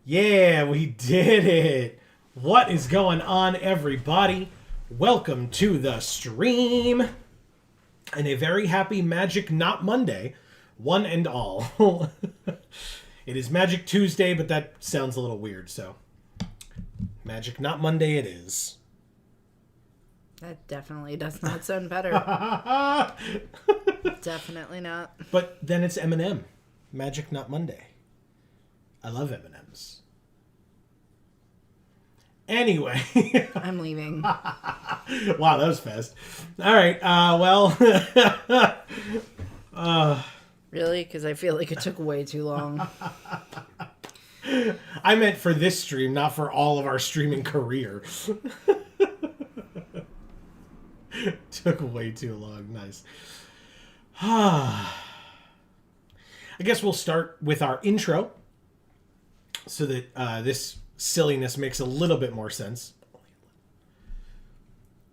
Yeah, we did it. What is going on, everybody? Welcome to the stream. And a very happy Magic Not Monday, one and all. It is Magic Tuesday, but that sounds a little weird, so Magic Not Monday it is. That definitely does not sound better. Definitely not. But then it's M&M. Magic Not Monday. I love M&Ms. Anyway. I'm leaving. Wow, that was fast. All right, Really? Because I feel like it took way too long. I meant for this stream, not for all of our streaming career. Took way too long. Nice. I guess we'll start with our intro so that this silliness makes a little bit more sense.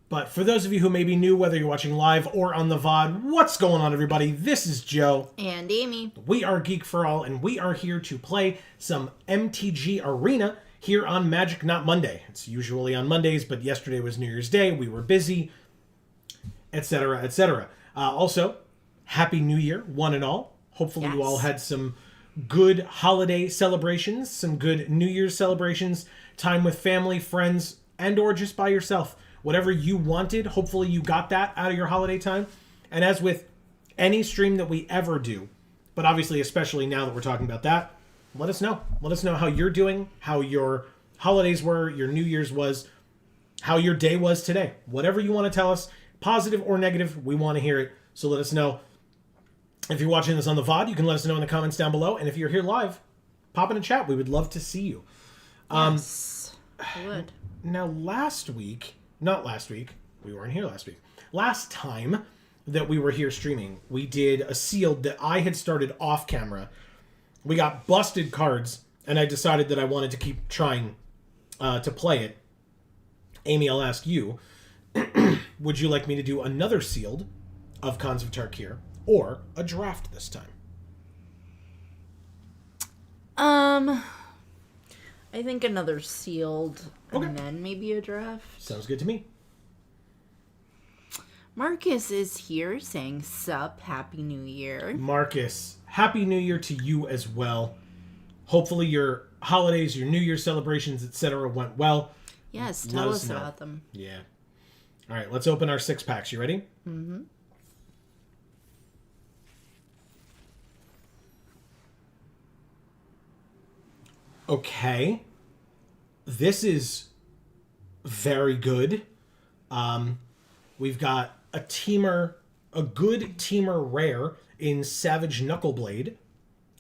But for those of you who may be new, whether you're watching live or on the VOD, what's going on, everybody? This is Joe. And Amy. We are Geek for All, and we are here to play some MTG Arena here on Magic Not Monday. It's usually on Mondays, but yesterday was New Year's Day. We were busy, etc., etc. Also, Happy New Year, one and all. Hopefully you all had some good holiday celebrations, some good New Year's celebrations, time with family, friends, and or just by yourself. Whatever you wanted, hopefully you got that out of your holiday time. And as with any stream that we ever do, but obviously especially now that we're talking about that, let us know. Let us know how you're doing, how your holidays were, your New Year's was, how your day was today. Whatever you want to tell us, positive or negative, we want to hear it. So let us know. If you're watching this on the VOD, you can let us know in the comments down below. And if you're here live, pop in a chat. We would love to see you. Yes, I would. Now, not last week, we weren't here last week. Last time that we were here streaming, we did a sealed that I had started off camera. We got busted cards, and I decided that I wanted to keep trying to play it. Amy, I'll ask you, would you like me to do another sealed of Cons of Tarkir, or a draft this time? I think another sealed, and then maybe a draft. Sounds good to me. Marcus is here saying, sup, Happy New Year. Marcus, Happy New Year to you as well. Hopefully your holidays, your New Year celebrations, etc. went well. Yes, tell us about them. Yeah. All right, let's open our 6-packs. You ready? Mm-hmm. Okay. This is very good. We've got a good teamer rare in Savage Knuckleblade.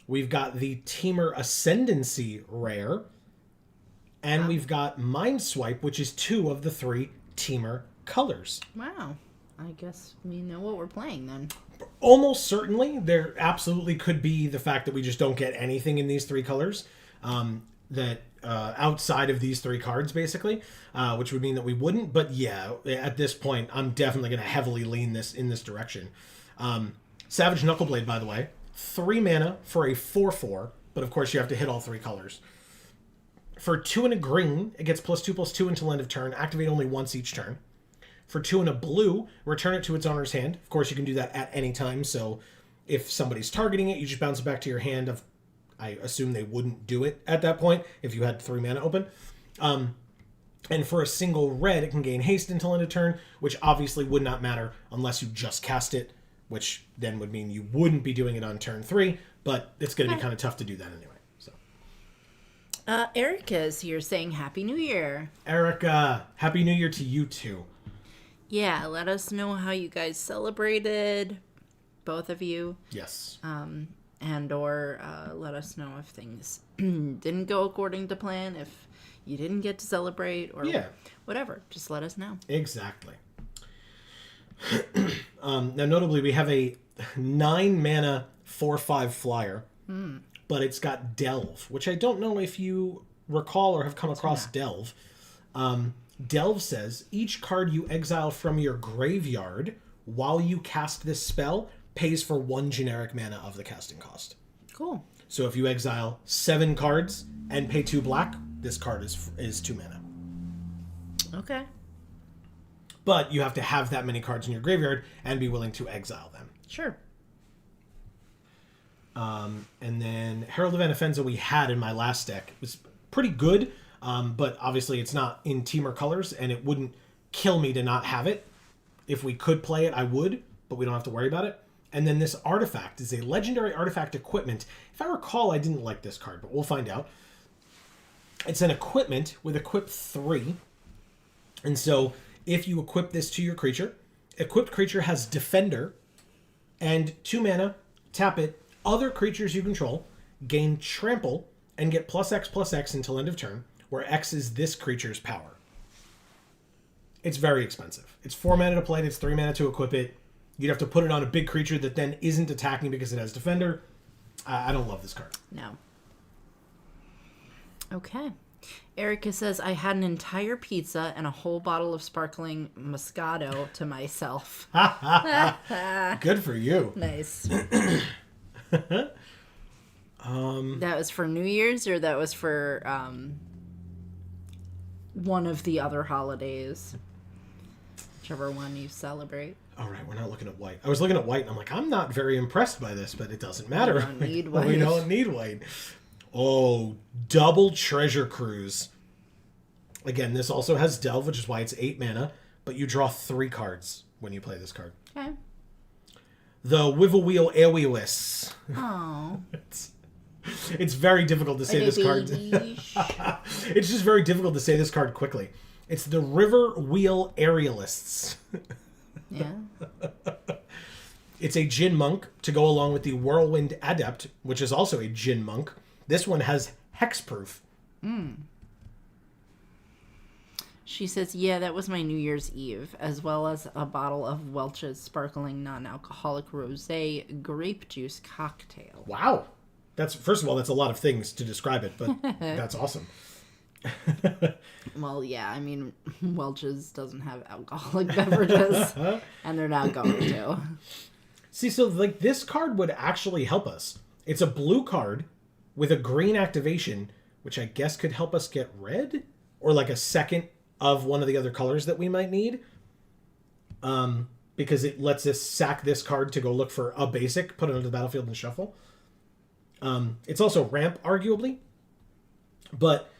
We've got the teamer Ascendancy rare. And we've got Mind Swipe, which is 2 of the 3 teamer colors. Wow. I guess we know what we're playing then. Almost certainly. There absolutely could be the fact that we just don't get anything in these 3 colors. Outside of these 3 cards, basically, which would mean that we wouldn't. But yeah, at this point, I'm definitely going to heavily lean in this direction. Savage Knuckleblade, by the way, 3 mana for a 4/4, but of course you have to hit all 3 colors. For 2 and a green, it gets +2/+2 until end of turn. Activate only once each turn. For 2 and a blue, return it to its owner's hand. Of course, you can do that at any time. So if somebody's targeting it, you just bounce it back to your hand. I assume they wouldn't do it at that point if you had 3 mana open. And for a single red, it can gain haste until end of turn, which obviously would not matter unless you just cast it, which then would mean you wouldn't be doing it on turn 3, but it's going to be kind of tough to do that anyway. So, Erica is here saying Happy New Year. Erica, Happy New Year to you too. Yeah, let us know how you guys celebrated, both of you. Yes. And or let us know if things didn't go according to plan, if you didn't get to celebrate, or whatever. Just let us know. Exactly. Now, notably, we have a 9 mana 4/5 flyer, but it's got Delve, which I don't know if you recall or have come across Delve. Delve says, each card you exile from your graveyard while you cast this spell pays for 1 generic mana of the casting cost. Cool. So if you exile 7 cards and pay 2 black, this card is 2 mana. Okay. But you have to have that many cards in your graveyard and be willing to exile them. Sure. And then Herald of Anafenza we had in my last deck. It was pretty good, but obviously it's not in Temur colors, and it wouldn't kill me to not have it. If we could play it, I would, but we don't have to worry about it. And then this artifact is a legendary artifact equipment. If I recall, I didn't like this card, but we'll find out. It's an equipment with equip 3. And so if you equip this to your creature, equipped creature has Defender, and 2 mana, tap it, other creatures you control gain Trample and get +X/+X until end of turn, where X is this creature's power. It's very expensive. It's 4 mana to play it, it's 3 mana to equip it. You'd have to put it on a big creature that then isn't attacking because it has Defender. I don't love this card. No. Okay. Erica says, I had an entire pizza and a whole bottle of sparkling Moscato to myself. Good for you. Nice. That was for New Year's, or that was for one of the other holidays? Whichever one you celebrate. All right, we're not looking at white. I was looking at white, and I'm like, I'm not very impressed by this, but it doesn't matter. We don't need white. We don't need white. Oh, double Treasure Cruise. Again, this also has Delve, which is why it's 8 mana, but you draw 3 cards when you play this card. Okay. The Wivelwheel Aeolus. Oh. It's very difficult to say this card. It's just very difficult to say this card quickly. It's the River Wheel Aerialists. Yeah. It's a Djinn Monk to go along with the Whirlwind Adept, which is also a Djinn Monk. This one has Hexproof. She says, yeah, that was my New Year's Eve, as well as a bottle of Welch's sparkling non-alcoholic rosé grape juice cocktail. Wow. That's, first of all, that's a lot of things to describe it, but that's awesome. Well, yeah, I mean, Welch's doesn't have alcoholic beverages, and they're not going to. See, so like this card would actually help us. It's a blue card with a green activation, which I guess could help us get red, or like a second of one of the other colors that we might need. Because it lets us sack this card to go look for a basic, put it onto the battlefield and shuffle. It's also ramp, arguably, but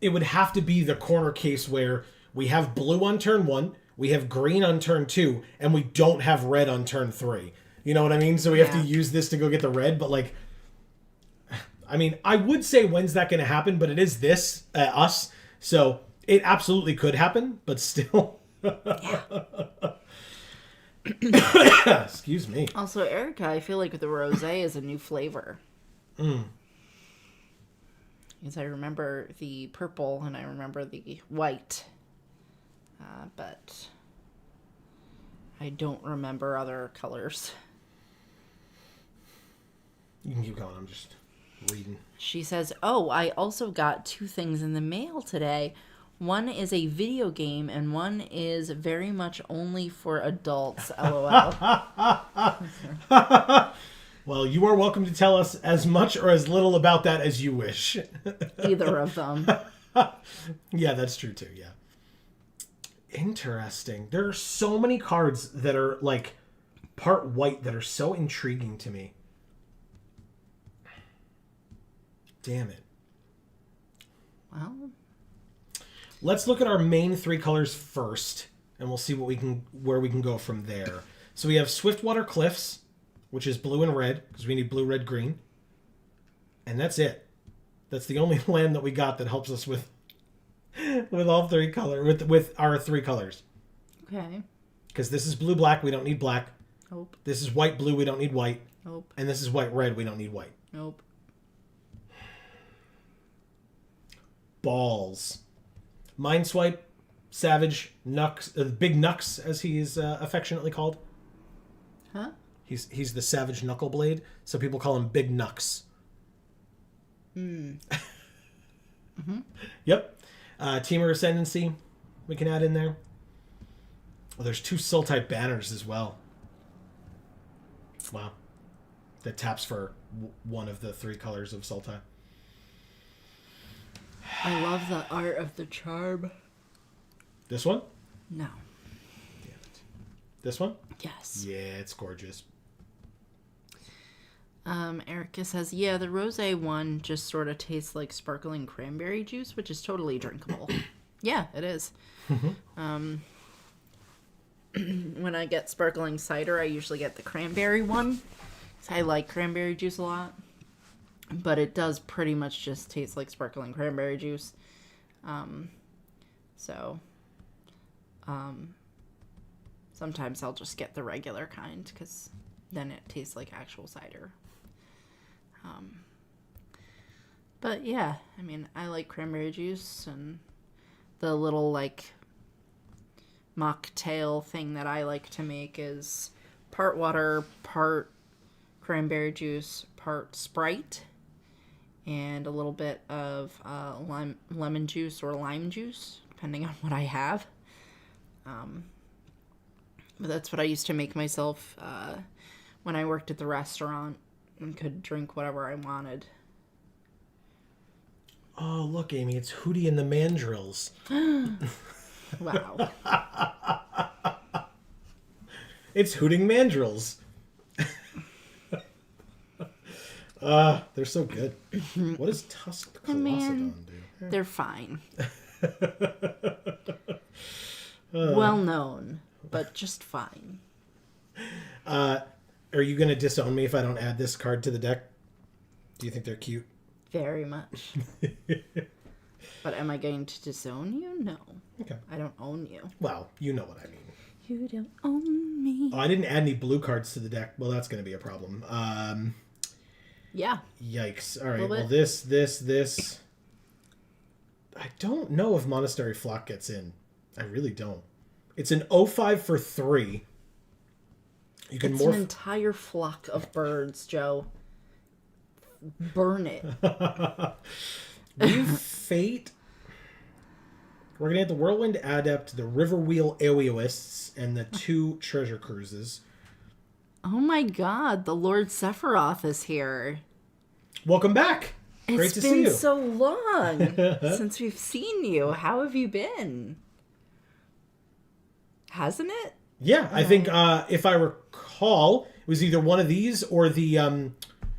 it would have to be the corner case where we have blue on turn 1, we have green on turn 2, and we don't have red on turn 3. You know what I mean? So we have to use this to go get the red, but like, I mean, I would say when's that going to happen, but it is this, us, so it absolutely could happen, but still. Excuse me. Also, Erica, I feel like the rosé is a new flavor. Because I remember the purple and I remember the white. But I don't remember other colors. You can keep going. I'm just reading. She says, oh, I also got 2 things in the mail today. One is a video game and one is very much only for adults, LOL. Well, you are welcome to tell us as much or as little about that as you wish. Either of them. Yeah, that's true too, yeah. Interesting. There are so many cards that are like part white that are so intriguing to me. Damn it. Well, let's look at our main 3 colors first, and we'll see where we can go from there. So we have Swiftwater Cliffs, which is blue and red, because we need blue, red, green. And that's it. That's the only land that we got that helps us with all 3 colors, with our 3 colors. okay. Because this is blue, black, we don't need black. Nope. This is white, blue, we don't need white. Nope. And this is white, red, we don't need white. Nope. Balls. Mindswipe, Savage, Nux, Big Nux, as he is affectionately called. Huh? He's the Savage Knuckleblade, so people call him Big Nux. Yep. Temur Ascendancy, we can add in there. Well, there's 2 Soul type banners as well. Wow. that taps for one of the 3 colors of Sultai. I love the art of the charm. This one? No. Damn it. This one? Yes. Yeah, it's gorgeous. Erica says, yeah, the rosé one just sort of tastes like sparkling cranberry juice, which is totally drinkable. Yeah, it is. When I get sparkling cider, I usually get the cranberry one. I like cranberry juice a lot. But it does pretty much just taste like sparkling cranberry juice. Sometimes I'll just get the regular kind because then it tastes like actual cider. But yeah, I mean, I like cranberry juice, and the little like mocktail thing that I like to make is part water, part cranberry juice, part Sprite, and a little bit of lemon juice or lime juice, depending on what I have. But that's what I used to make myself when I worked at the restaurant and could drink whatever I wanted. Oh, look, Amy, it's Hootie and the Mandrills. Wow. It's Hooting Mandrills. They're so good. What does Tusk Colossadon do? They're fine. Well known, but just fine. Are you going to disown me if I don't add this card to the deck? Do you think they're cute? Very much. But am I going to disown you? No. Okay. I don't own you. Well, you know what I mean. You don't own me. Oh, I didn't add any blue cards to the deck. Well, that's going to be a problem. Yeah. Yikes. All right. Well, this. I don't know if Monastery Flock gets in. I really don't. It's an 0/5 for 3. You can It's an entire flock of birds, Joe. Burn it. Weave Fate. We're going to have the Whirlwind Adept, the Riverwheel Aeoists, and the 2 Treasure Cruises. Oh my god, the Lord Sephiroth is here. Welcome back. Great to see you. It's been so long since we've seen you. How have you been? Hasn't it? Yeah, I think if I recall, it was either one of these or the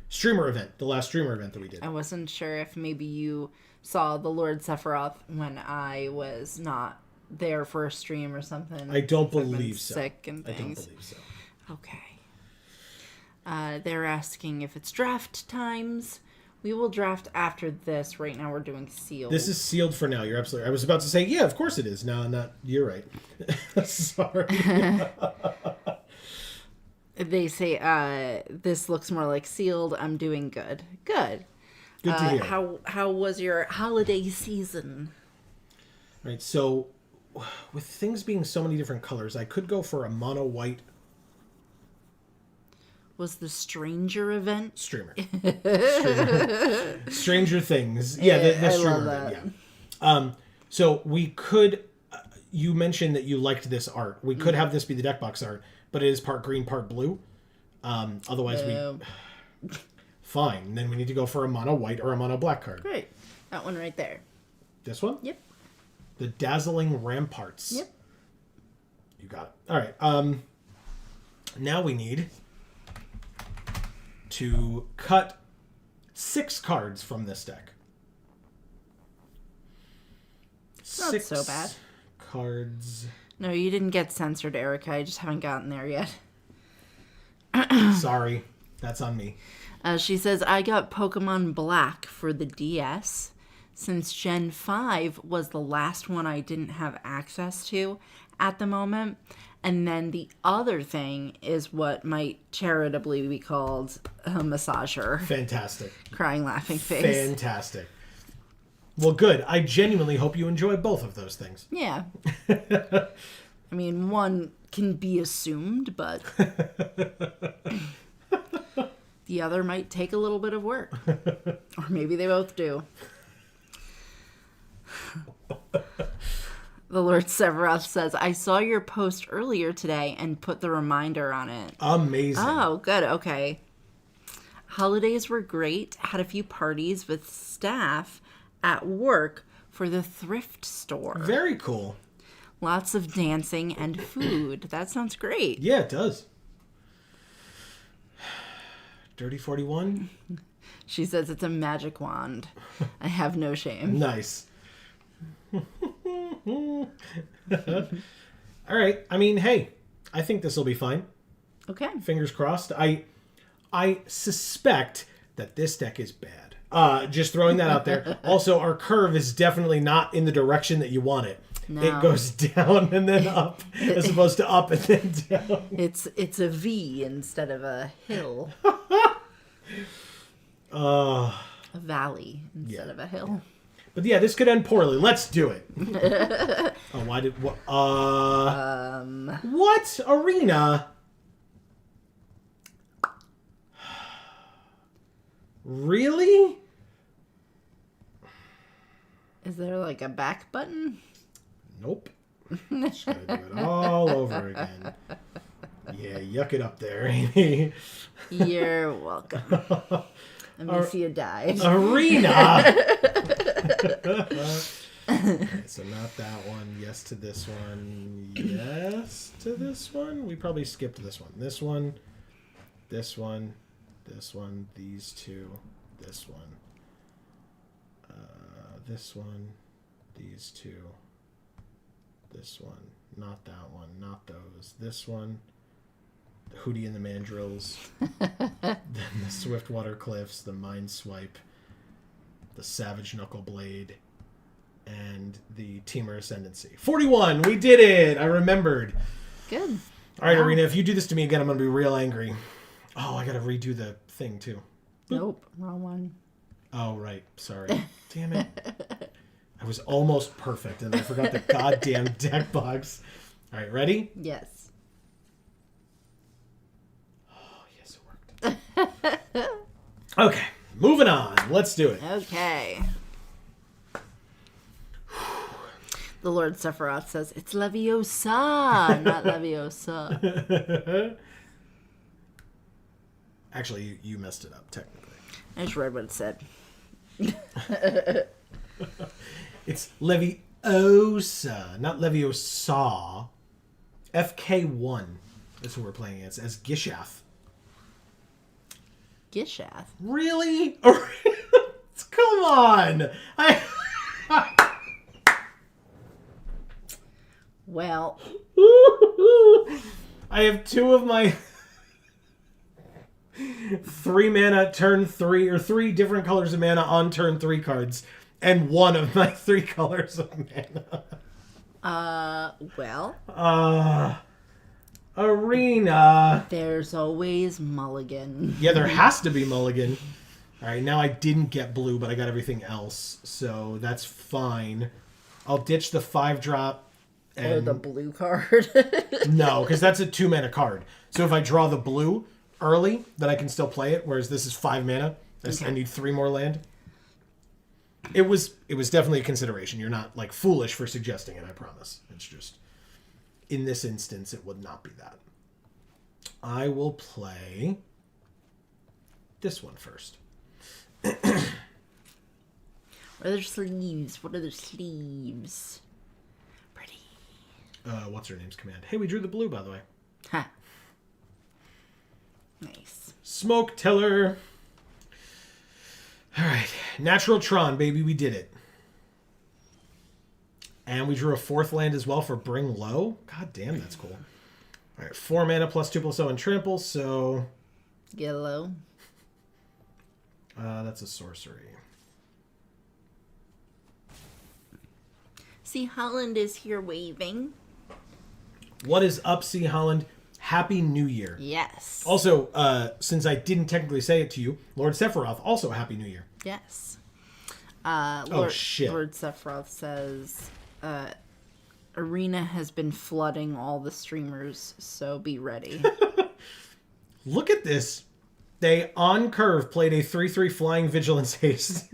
streamer event, the last streamer event that we did. I wasn't sure if maybe you saw the Lord Sephiroth when I was not there for a stream or something. I don't believe so. Sick and things. I don't believe so. Okay. They're asking if it's draft times. We will draft after this. Right now we're doing sealed. This is sealed for now. You're absolutely... I was about to say, yeah, of course it is. No, not... You're right. Sorry. They say, this looks more like sealed. I'm doing good. Good. Good to hear. How was your holiday season? Right, so with things being so many different colors, I could go for a mono white Was the Stranger event? streamer. Stranger Things. Yeah, the I streamer love that. event, yeah. So we could... you mentioned that you liked this art. We could have this be the deck box art, but it is part green, part blue. Otherwise, we... Fine. Then we need to go for a mono white or a mono black card. Great. That one right there. This one? Yep. The Dazzling Ramparts. Yep. You got it. All right. Now we need to cut 6 cards from this deck. Not so bad. Cards. No, you didn't get censored, Erica. I just haven't gotten there yet. Sorry. That's on me. She says, I got Pokemon Black for the DS. Since Gen 5 was the last one I didn't have access to at the moment. And then the other thing is what might charitably be called a massager. Fantastic. Crying, laughing face. Fantastic. Well, good. I genuinely hope you enjoy both of those things. Yeah. I mean, one can be assumed, but the other might take a little bit of work. Or maybe they both do. The Lord Sephiroth says, I saw your post earlier today and put the reminder on it. Amazing. Oh, good. Okay. Holidays were great. Had a few parties with staff at work for the thrift store. Very cool. Lots of dancing and food. That sounds great. Yeah, it does. Dirty 41? She says it's a magic wand. I have no shame. Nice. All right. I mean, hey, I think this will be fine. Okay. Fingers crossed. I suspect that this deck is bad. Just throwing that out there. Also, our curve is definitely not in the direction that you want it. No. It goes down and then up, as opposed to up and then down. It's a V instead of a hill. A valley instead of a hill. But yeah, this could end poorly. Let's do it. Oh, why did what? What arena? Really? Is there like a back button? Nope. Just gotta do it all over again. Yeah, yuck it up there, Amy. You're welcome. Let me see you die. Arena! Okay, so not that one. Yes to this one. Yes to this one. We probably skipped this one. This one. This one. This one. These two. This one. This one. These two. This one. Not that one. Not those. This one. The Hootie and the Mandrills. Then the Swiftwater Cliffs. The Mind Swipe. The Savage Knuckle Blade. And the Teamer Ascendancy. 41! We did it! I remembered. Good. All right, Arena, if you do this to me again, I'm going to be real angry. Oh, I got to redo the thing, too. Nope. Wrong one. Oh, right. Sorry. Damn it. I was almost perfect, and I forgot the goddamn deck box. All right, ready? Yes. Oh, yes, it worked. Okay, moving on. Let's do it. Okay. The Lord Sephiroth says, it's Leviosa, not Leviosa. Actually, you messed it up, technically. I just read what it said. It's Leviosa, not Leviosa. FK1 is who we're playing against, as Gishath. Gishath? Really? Come on! Well. I have two of my 3 mana turn 3, or 3 different colors of mana on turn 3 cards, and one of my 3 colors of mana. Well. Arena. There's always mulligan. Yeah, there has to be mulligan. Alright, now I didn't get blue, but I got everything else, so that's fine. I'll ditch the 5-drop. Or the blue card. No, because that's a 2 mana card. So if I draw the blue early, then I can still play it, whereas this is 5 mana. I need 3 more land. It was definitely a consideration. You're not like foolish for suggesting it, I promise. It's just in this instance it would not be that. I will play this one first. What are their sleeves? What are their sleeves? Pretty. What's her name's command? Hey, we drew the blue, by the way. Ha. Nice. Smoke Tiller. All right. Natural Tron, baby. We did it. And we drew a 4th land as well for Bring Low. God damn, that's cool. All right. 4 mana plus 2/+0 and trample, so... Yellow. That's a sorcery. See, Holland is here waving. What is up, C. Holland? Happy New Year. Yes. Also, since I didn't technically say it to you, Lord Sephiroth, also Happy New Year. Yes. Shit. Lord Sephiroth says, Arena has been flooding all the streamers, so be ready. Look at this. They, on curve, played a 3/3 flying Vigilance Haste.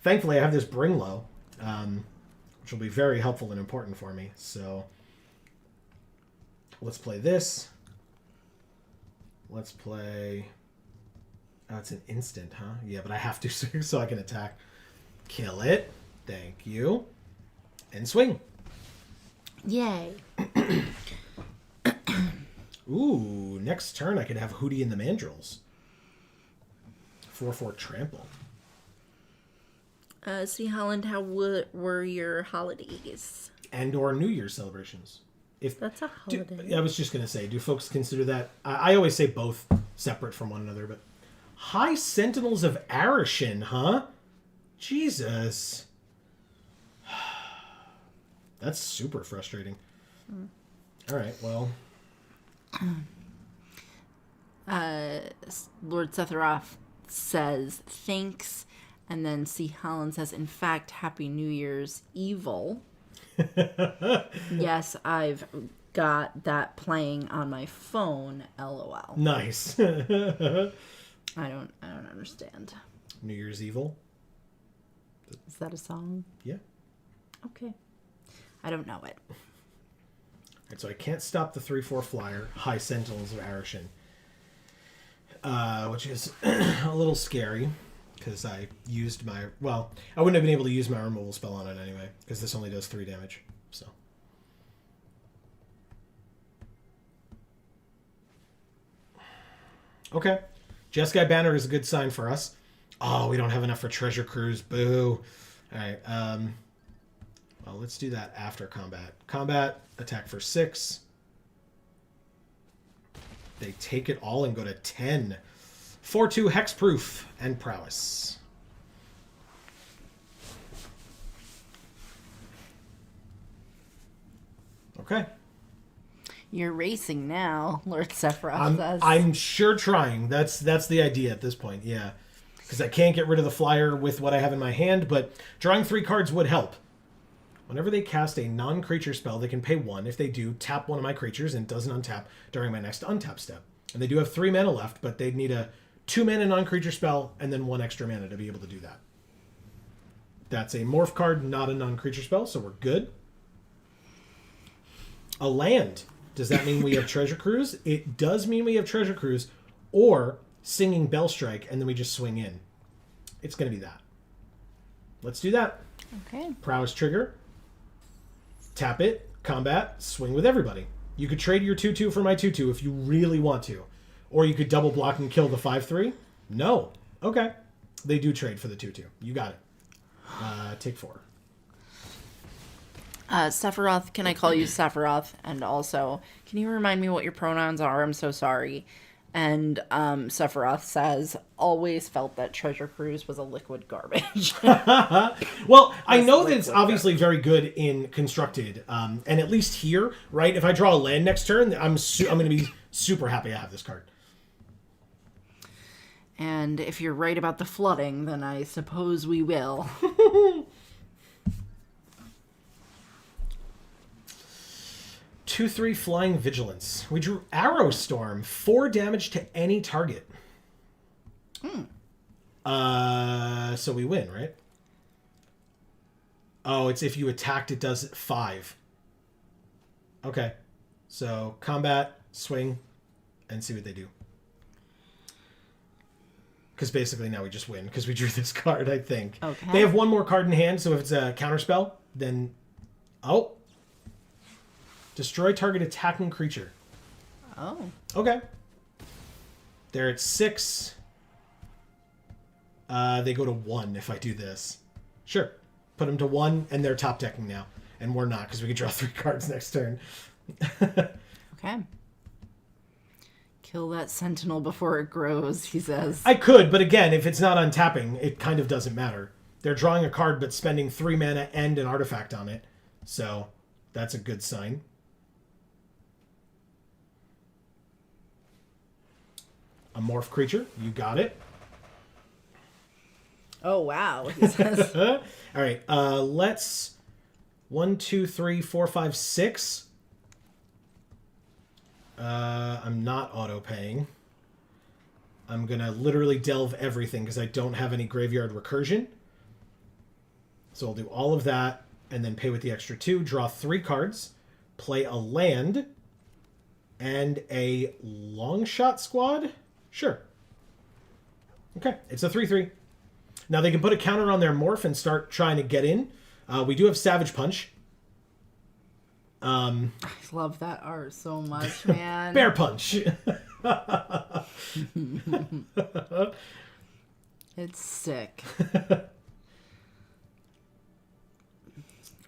Thankfully, I have this Bring Low, which will be very helpful and important for me. So, let's play this. Let's play Oh, it's an instant, huh? Yeah, but I have to so I can attack. Kill it. Thank you. And swing. Yay. Ooh, next turn I could have Hootie and the Mandrills. 4/4 trample. See, Holland, how were your holidays? And or New Year's celebrations. If That's a holiday. I was just going to say, do folks consider that? I always say both separate from one another, but High Sentinels of Arishin, huh? Jesus. That's super frustrating. All right, well. Lord Setharoth says thanks, and then C. Holland says, in fact, Happy New Year's Evil. Yes, I've got that playing on my phone, LOL. Nice. I don't understand. New Year's Evil? Is that a song? Yeah. Okay. I don't know it. Right, so I can't stop the 3/4 flyer, High Sentinels of Arishin. Which is a little scary, because I used my... Well, I wouldn't have been able to use my removal spell on it anyway, because this only does 3 damage, so... Okay. Jeskai Banner is a good sign for us. Oh, we don't have enough for Treasure Cruise. Boo. Alright, well, let's do that after combat. Combat, attack for 6. They take it all and go to 10. 4/2 hexproof and prowess. Okay. You're racing now, Lord Sephiroth says. I'm sure trying. That's the idea at this point, yeah. Because I can't get rid of the flyer with what I have in my hand, but drawing 3 cards would help. Whenever they cast a non-creature spell, they can pay 1. If they do, tap one of my creatures and it doesn't untap during my next untap step. And they do have 3 mana left, but they'd need a 2-mana non-creature spell and then 1 extra mana to be able to do that. That's a morph card, not a non-creature spell, so we're good. A land. Does that mean we have Treasure Cruise? It does mean we have Treasure Cruise or Singing Bell Strike, and then we just swing in. It's going to be that. Let's do that. Okay. Prowess trigger. Tap it. Combat. Swing with everybody. You could trade your 2/2 for my 2/2 if you really want to. Or you could double block and kill the 5/3. No. Okay. They do trade for the 2/2. You got it. Take 4. Sephiroth, can I call you Sephiroth? And also, can you remind me what your pronouns are? I'm so sorry. And Sephiroth says, always felt that Treasure Cruise was a liquid garbage. Well, I know that it's obviously very good in Constructed. And at least here, right, if I draw a land next turn, I'm going to be super happy I have this card. And if you're right about the flooding, then I suppose we will. 2/3 Flying Vigilance. We drew Arrow Storm. 4 damage to any target. So we win, right? Oh, it's if you attacked, it does 5. Okay. So combat, swing, and see what they do. Because basically now we just win because we drew this card, I think. Okay. They have 1 more card in hand, so if it's a counterspell, then... Oh. Destroy target attacking creature. Oh. Okay. They're at 6. They go to 1 if I do this. Sure. Put them to 1, and they're top decking now. And we're not, because we can draw 3 cards next turn. Okay. Kill that sentinel before it grows, he says. I could, but again, if it's not untapping, it kind of doesn't matter. They're drawing a card, but spending 3 mana and an artifact on it. So, that's a good sign. A morph creature. You got it. Oh, wow, he says. All right. Let's... 1, 2, 3, 4, 5, 6. I'm not auto-paying. I'm going to literally delve everything because I don't have any graveyard recursion. So I'll do all of that and then pay with the extra 2. Draw 3 cards. Play a land. And a long shot squad? Sure. Okay, it's a 3/3. Now they can put a counter on their morph and start trying to get in. We do have Savage Punch. I love that art so much, man. Bear Punch. It's sick.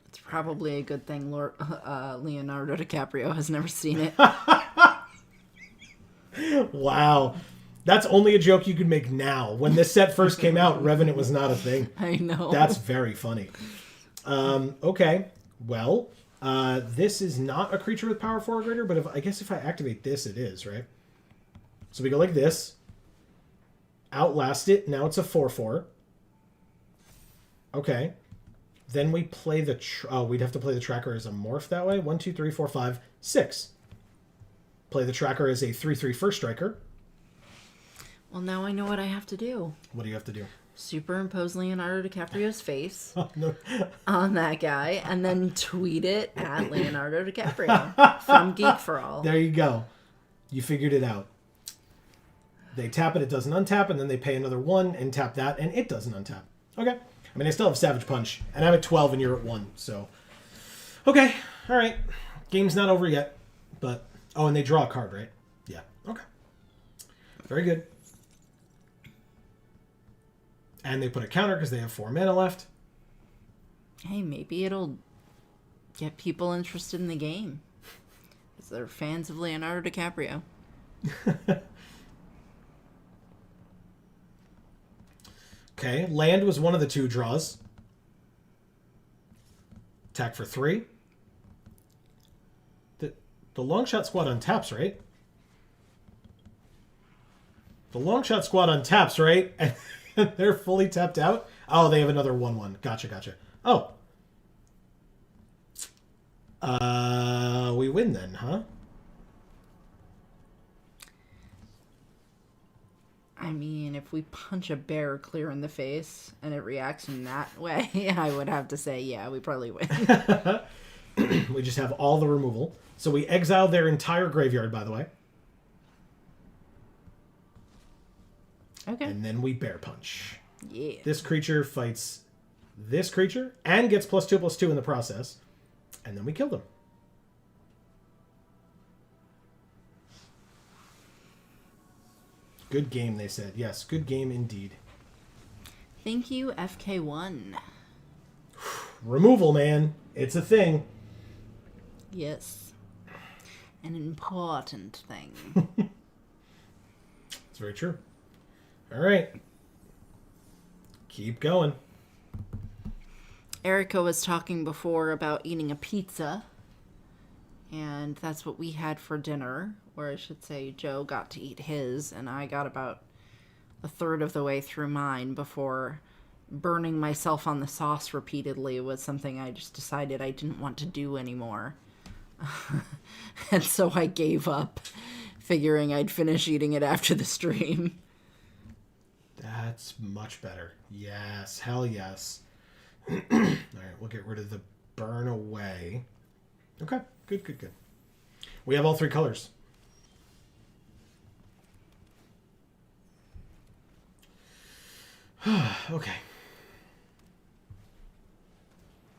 It's probably a good thing Leonardo DiCaprio has never seen it. Wow. That's only a joke you could make now. When this set first came out, Revenant was not a thing. I know. That's very funny. Okay. Well, this is not a creature with power 4 or greater, but I guess if I activate this, it is, right? So we go like this. Outlast it. Now it's a 4/4. Okay. Then we play the... we'd have to play the tracker as a morph that way. 1, 2, 3, 4, 5, 6. Play the tracker as a 3/3 first striker. Well, now I know what I have to do. What do you have to do? Superimpose Leonardo DiCaprio's face No. on that guy and then tweet it at Leonardo DiCaprio from Geek for All. There you go. You figured it out. They tap it, it doesn't untap, and then they pay another 1 and tap that, and it doesn't untap. Okay. I mean, I still have Savage Punch, and I'm at 12 and you're at 1, so... Okay. All right. Game's not over yet, but... Oh, and they draw a card, right? Yeah. Okay. Very good. And they put a counter because they have 4 mana left. Hey, maybe it'll get people interested in the game. Because they're fans of Leonardo DiCaprio. Okay, land was one of the 2 draws. Attack for 3. The long shot squad untaps, right? The long shot squad untaps, right? And they're fully tapped out. Oh, they have another 1/1. Gotcha. Oh. We win then, huh? I mean, if we punch a bear clear in the face and it reacts in that way, I would have to say, yeah, we probably win. We just have all the removal. So we exile their entire graveyard, by the way. Okay. And then we bear punch. Yeah. This creature fights this creature and gets +2/+2 in the process. And then we kill them. Good game, they said. Yes, good game indeed. Thank you, FK1. Removal, man. It's a thing. Yes. An important thing. It's very true. All right. Keep going. Erica was talking before about eating a pizza. And that's what we had for dinner. Or I should say Joe got to eat his. And I got about a third of the way through mine before burning myself on the sauce repeatedly was something I just decided I didn't want to do anymore. And so I gave up, figuring I'd finish eating it after the stream. That's much better. Yes, hell yes. All right, we'll get rid of the burn away. Okay, good. We have all 3 colors. Okay.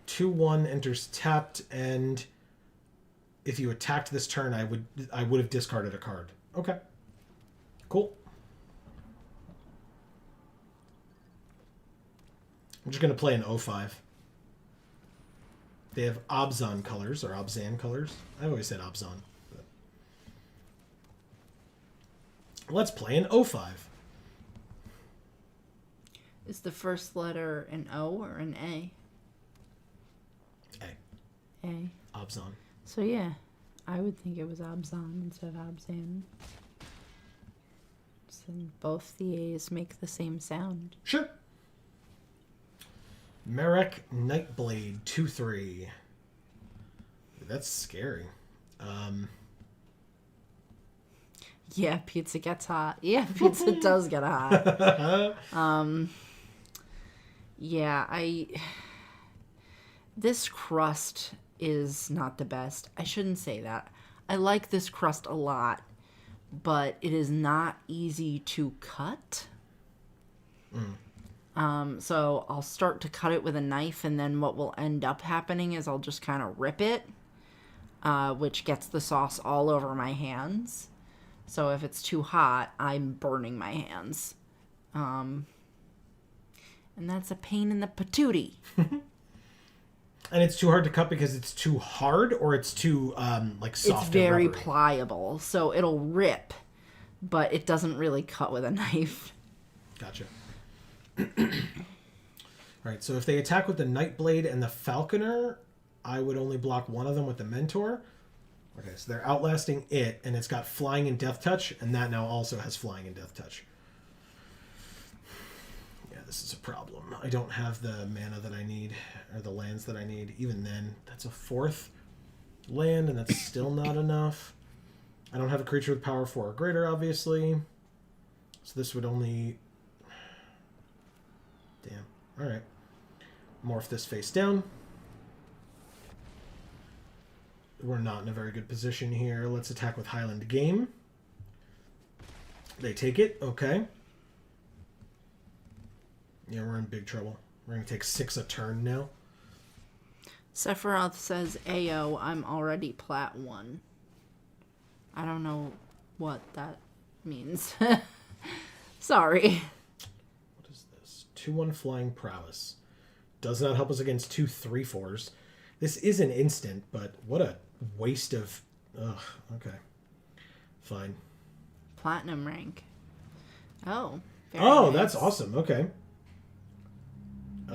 2/1 enters tapped, and if you attacked this turn, I would have discarded a card. Okay. Cool. I'm just going to play an 05. They have Obzon colors, or Obzan colors. I've always said Obzon. But... Let's play an 05. Is the first letter an O or an A? A. A. Obzon. So yeah, I would think it was Obzon instead of Obzan. So both the A's make the same sound. Sure. Marek Nightblade 2/3. That's scary. Yeah, pizza gets hot. Yeah, pizza does get hot. Yeah, this crust is not the best. I shouldn't say that. I like this crust a lot, but it is not easy to cut. So I'll start to cut it with a knife, and then what will end up happening is I'll just kind of rip it, which gets the sauce all over my hands. So if it's too hot, I'm burning my hands. And that's a pain in the patootie. And it's too hard to cut because it's too hard, or it's too soft. It's very and rubbery? pliable, so it'll rip, but it doesn't really cut with a knife. Gotcha. All right, so if they attack with the Nightblade and the Falconer, I would only block one of them with the Mentor. Okay, so they're outlasting it, and it's got Flying and Death Touch, and that now also has Flying and Death Touch. Yeah, this is a problem. I don't have the mana that I need, or the lands that I need. Even then, that's a 4th land, and that's still not enough. I don't have a creature with power 4 or greater, obviously. So this would only... Damn. Alright. Morph this face down. We're not in a very good position here. Let's attack with Highland Game. They take it. Okay. Yeah, we're in big trouble. We're going to take 6 a turn now. Sephiroth says, Ayo, I'm already plat 1. I don't know what that means. Sorry. What is this? 2/1 Flying Prowess. Does not help us against 2 3/4s. This is an instant, but what a waste of... Ugh, okay. Fine. Platinum rank. Oh. Oh, nice. that's awesome. Okay. They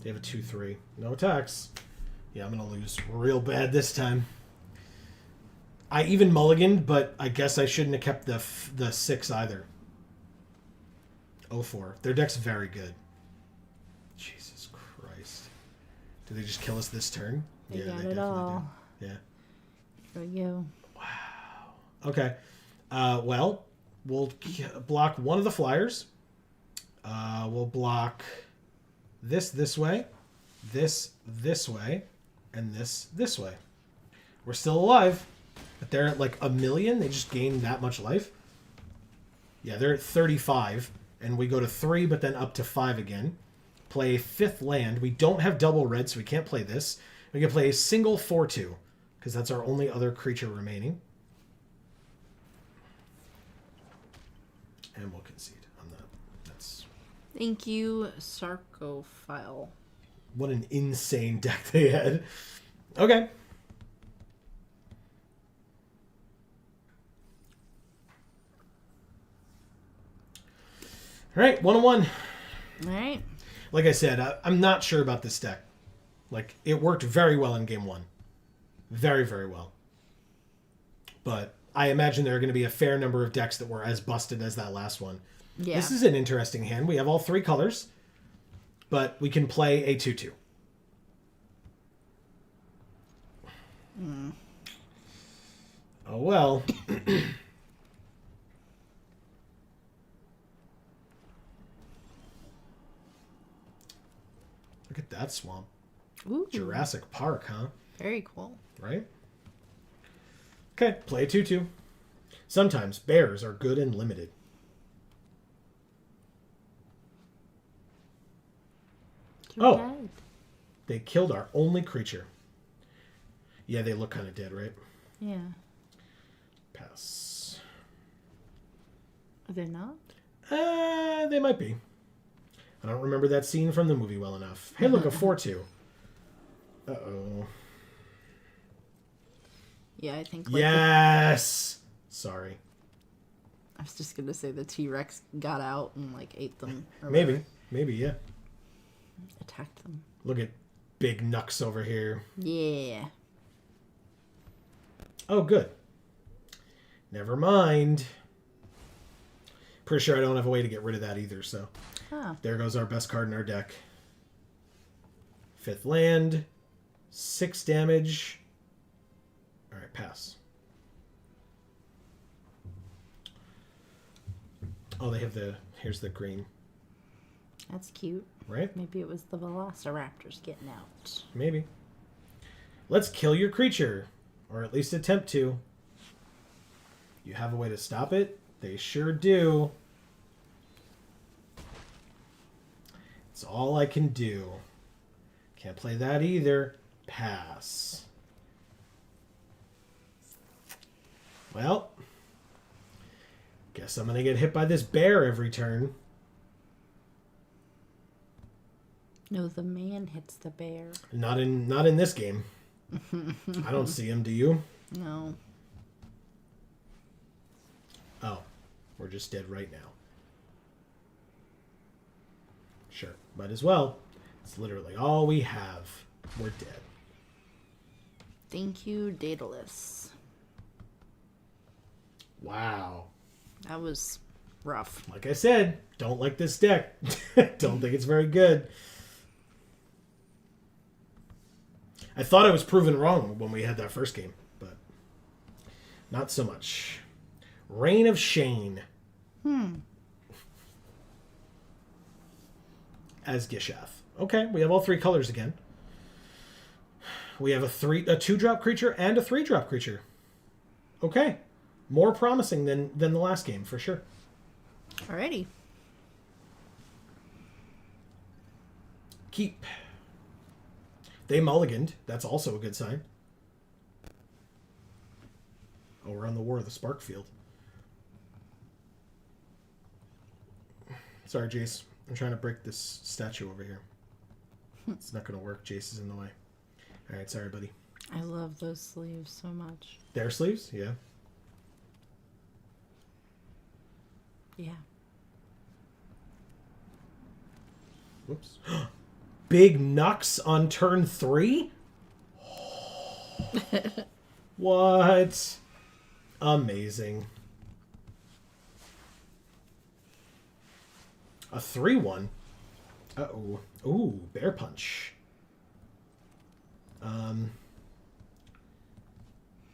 have a 2/3. No attacks. Yeah, I'm going to lose real bad this time. I even mulliganed, but I guess I shouldn't have kept the 6 either. 0-4. Their deck's very good. Jesus Christ. Do they just kill us this turn? They got they it definitely all. do. Yeah. For you. Wow. Okay. Well, we'll block one of the flyers. We'll block this way, this way, and this way. We're still alive, but they're at like 1,000,000. They just gained that much life. Yeah, they're at 35, and we go to 3, but then up to 5 again. Play a 5th land. We don't have double red, so we can't play this. We can play a single 4/2, because that's our only other creature remaining. And we'll concede on that. That's... Thank you, Sarcophile. What an insane deck they had. Okay. All right, 1-1. All right. Like I said, I'm not sure about this deck. Like, it worked very well in game 1. Very, very well. But I imagine there are going to be a fair number of decks that were as busted as that last one. Yeah. This is an interesting hand. We have all 3 colors, but we can play a 2/2. Oh, well. Look at that swamp. Ooh, Jurassic Park, huh? very cool. Right? Okay, play a 2/2. Sometimes bears are good and limited. Too Oh. bad. They killed our only creature. Yeah, they look kind of dead, right? Yeah. Pass. Are they not? They might be. I don't remember that scene from the movie well enough. Hey, look, a 4/2. Uh-oh. Yeah, I think. Yes! Sorry. I was just gonna say the T-Rex got out and ate them. Or Maybe. Maybe, yeah. attacked them. Look at Big Nux over here. Yeah. Oh, good. Never mind. Pretty sure I don't have a way to get rid of that either, so... Huh. There goes our best card in our deck. 5th land. 6 damage. Alright, pass. Oh, they have the... Here's the green. That's cute. Right? Maybe it was the Velociraptors getting out. Maybe. Let's kill your creature. Or at least attempt to. You have a way to stop it? They sure do. That's all I can do. Can't play that either. Pass. Well, guess I'm going to get hit by this bear every turn. No, the man hits the bear. Not in this game. I don't see him, do you? No. Oh, we're just dead right now. Sure, might as well. It's literally all we have. We're dead. Thank you, Daedalus. Wow. That was rough. Like I said, don't like this deck. Don't think it's very good. I thought I was proven wrong when we had that first game, but not so much. Reign of Shane. As Gishath. Okay, we have all three colors again. We have a 2-drop creature and a 3-drop creature. Okay. More promising than the last game, for sure. Alrighty. Keep. They mulliganed. That's also a good sign. Oh, we're on the War of the Spark Field. Sorry, Jace. I'm trying to break this statue over here. It's not going to work. Jace is in the way. All right, sorry, buddy. I love those sleeves so much. Their sleeves? Yeah. Yeah. Whoops. Big Nux on turn 3? What? Amazing. A 3-1. Uh-oh. Ooh, Bear Punch.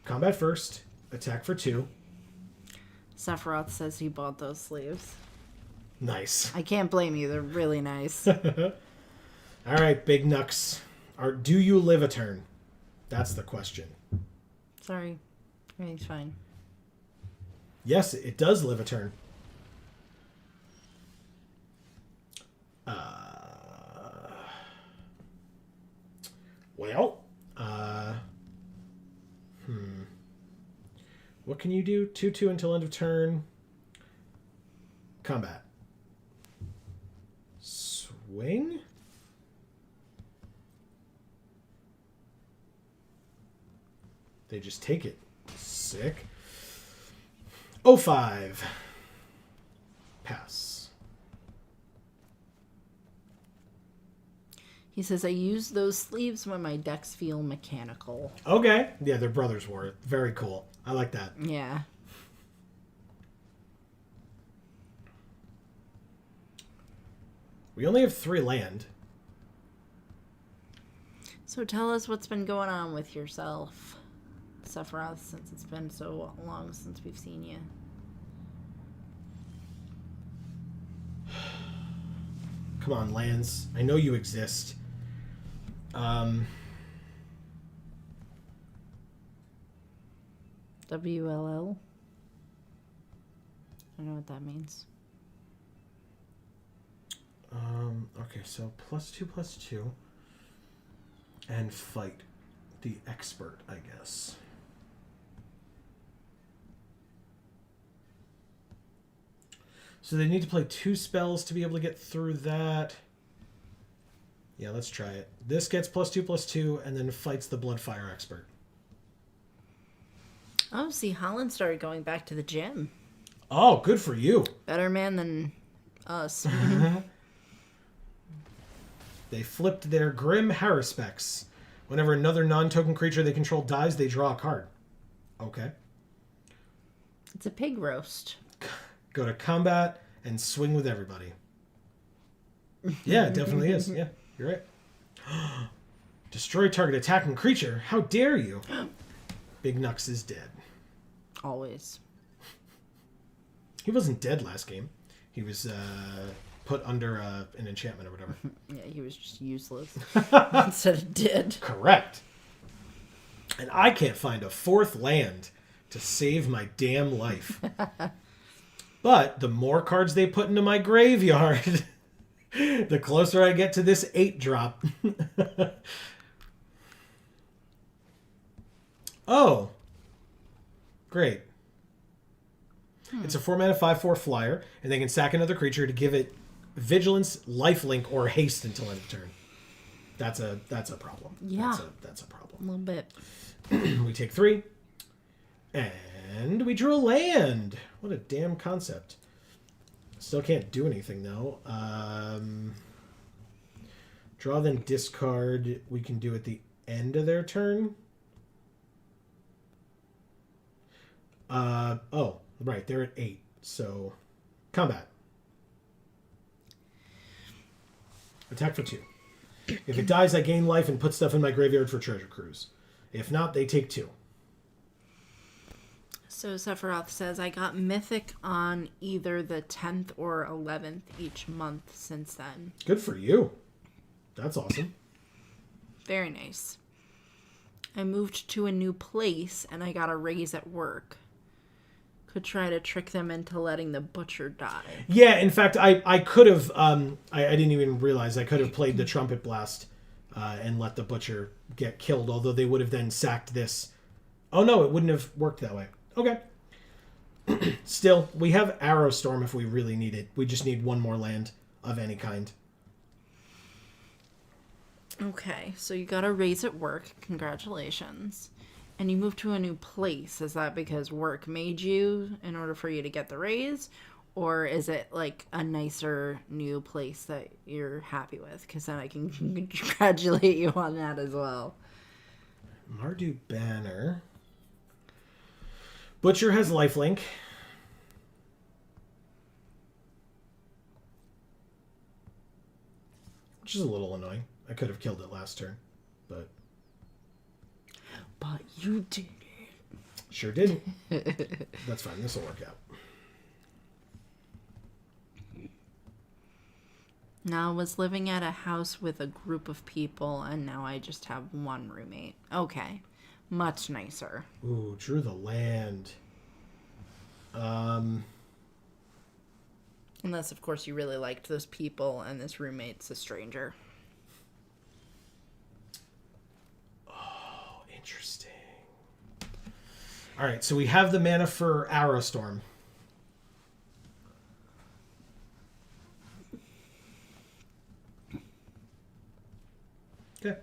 Combat first. Attack for 2. Sephiroth says he bought those sleeves. Nice. I can't blame you. They're really nice. All right, Big Nux. Do you live a turn? That's the question. Sorry. Everything's fine. Yes, it does live a turn. Well, what can you do? 2/2 until end of turn. Combat. Swing? They just take it. Sick. 05. Pass. He says, I use those sleeves when my decks feel mechanical. Okay. Yeah, their brothers wore it. Very cool. I like that. Yeah. We only have 3 land. So tell us what's been going on with yourself, Sephiroth, since it's been so long since we've seen you. Come on, lands. I know you exist. WLL? I don't know what that means. Okay, so +2/+2. And fight the expert, I guess. So they need to play 2 spells to be able to get through that. Yeah, let's try it. This gets +2/+2 and then fights the Bloodfire expert. Oh, see, Holland started going back to the gym. Oh, good for you. Better man than us. They flipped their Grim Haruspex. Whenever another non-token creature they control dies, they draw a card. Okay. It's a pig roast. Go to combat and swing with everybody. Yeah, it definitely is. Yeah, you're right. Destroy target attacking creature. How dare you? Big Nux is dead. Always. He wasn't dead last game. He was put under an enchantment or whatever. Yeah, he was just useless. Instead of dead. Correct. And I can't find a 4th land to save my damn life. But the more cards they put into my graveyard, The closer I get to this 8 drop. Oh. Great. It's a 4-mana 5/4 flyer, and they can sack another creature to give it vigilance, lifelink, or haste until end of turn. That's a problem. Yeah. That's a problem. A little bit. We take 3. And we drew a land. What a damn concept. Still can't do anything, though. Draw, then discard. We can do at the end of their turn. Oh, right. They're at 8. So, combat. Attack for 2. If it dies, I gain life and put stuff in my graveyard for treasure cruise. If not, they take 2. So Sephiroth says, I got Mythic on either the 10th or 11th each month since then. Good for you. That's awesome. Very nice. I moved to a new place and I got a raise at work. Could try to trick them into letting the butcher die. Yeah, in fact, I could have, I didn't even realize I could have played the Trumpet Blast and let the butcher get killed, although they would have then sacked this. Oh no, it wouldn't have worked that way. Okay. Still, we have Arrow Storm if we really need it. We just need one more land of any kind. Okay, so you got a raise at work. Congratulations. And you moved to a new place. Is that because work made you in order for you to get the raise? Or is it like a nicer new place that you're happy with? Because then I can congratulate you on that as well. Mardu Banner. Butcher has lifelink. Which is a little annoying. I could have killed it last turn, but... But you did it. Sure didn't. That's fine. This will work out. Now I was living at a house with a group of people, and now I just have one roommate. Okay. Much nicer. Ooh, drew the land. Unless, of course, you really liked those people and this roommate's a stranger. Oh, interesting. All right, so we have the mana for Arrow Storm. Okay.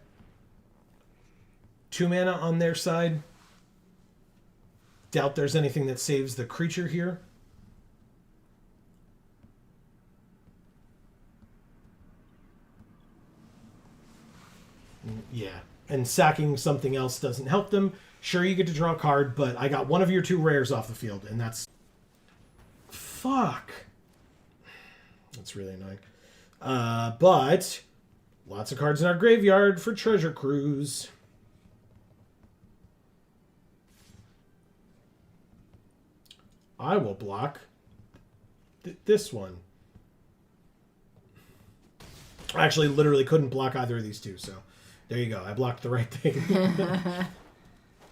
2 mana on their side. Doubt there's anything that saves the creature here. Yeah. And sacking something else doesn't help them. Sure, you get to draw a card, but I got one of your 2 rares off the field, and that's... Fuck. That's really annoying. But lots of cards in our graveyard for Treasure Cruise. I will block this one. I actually literally couldn't block either of these 2, so there you go. I blocked the right thing.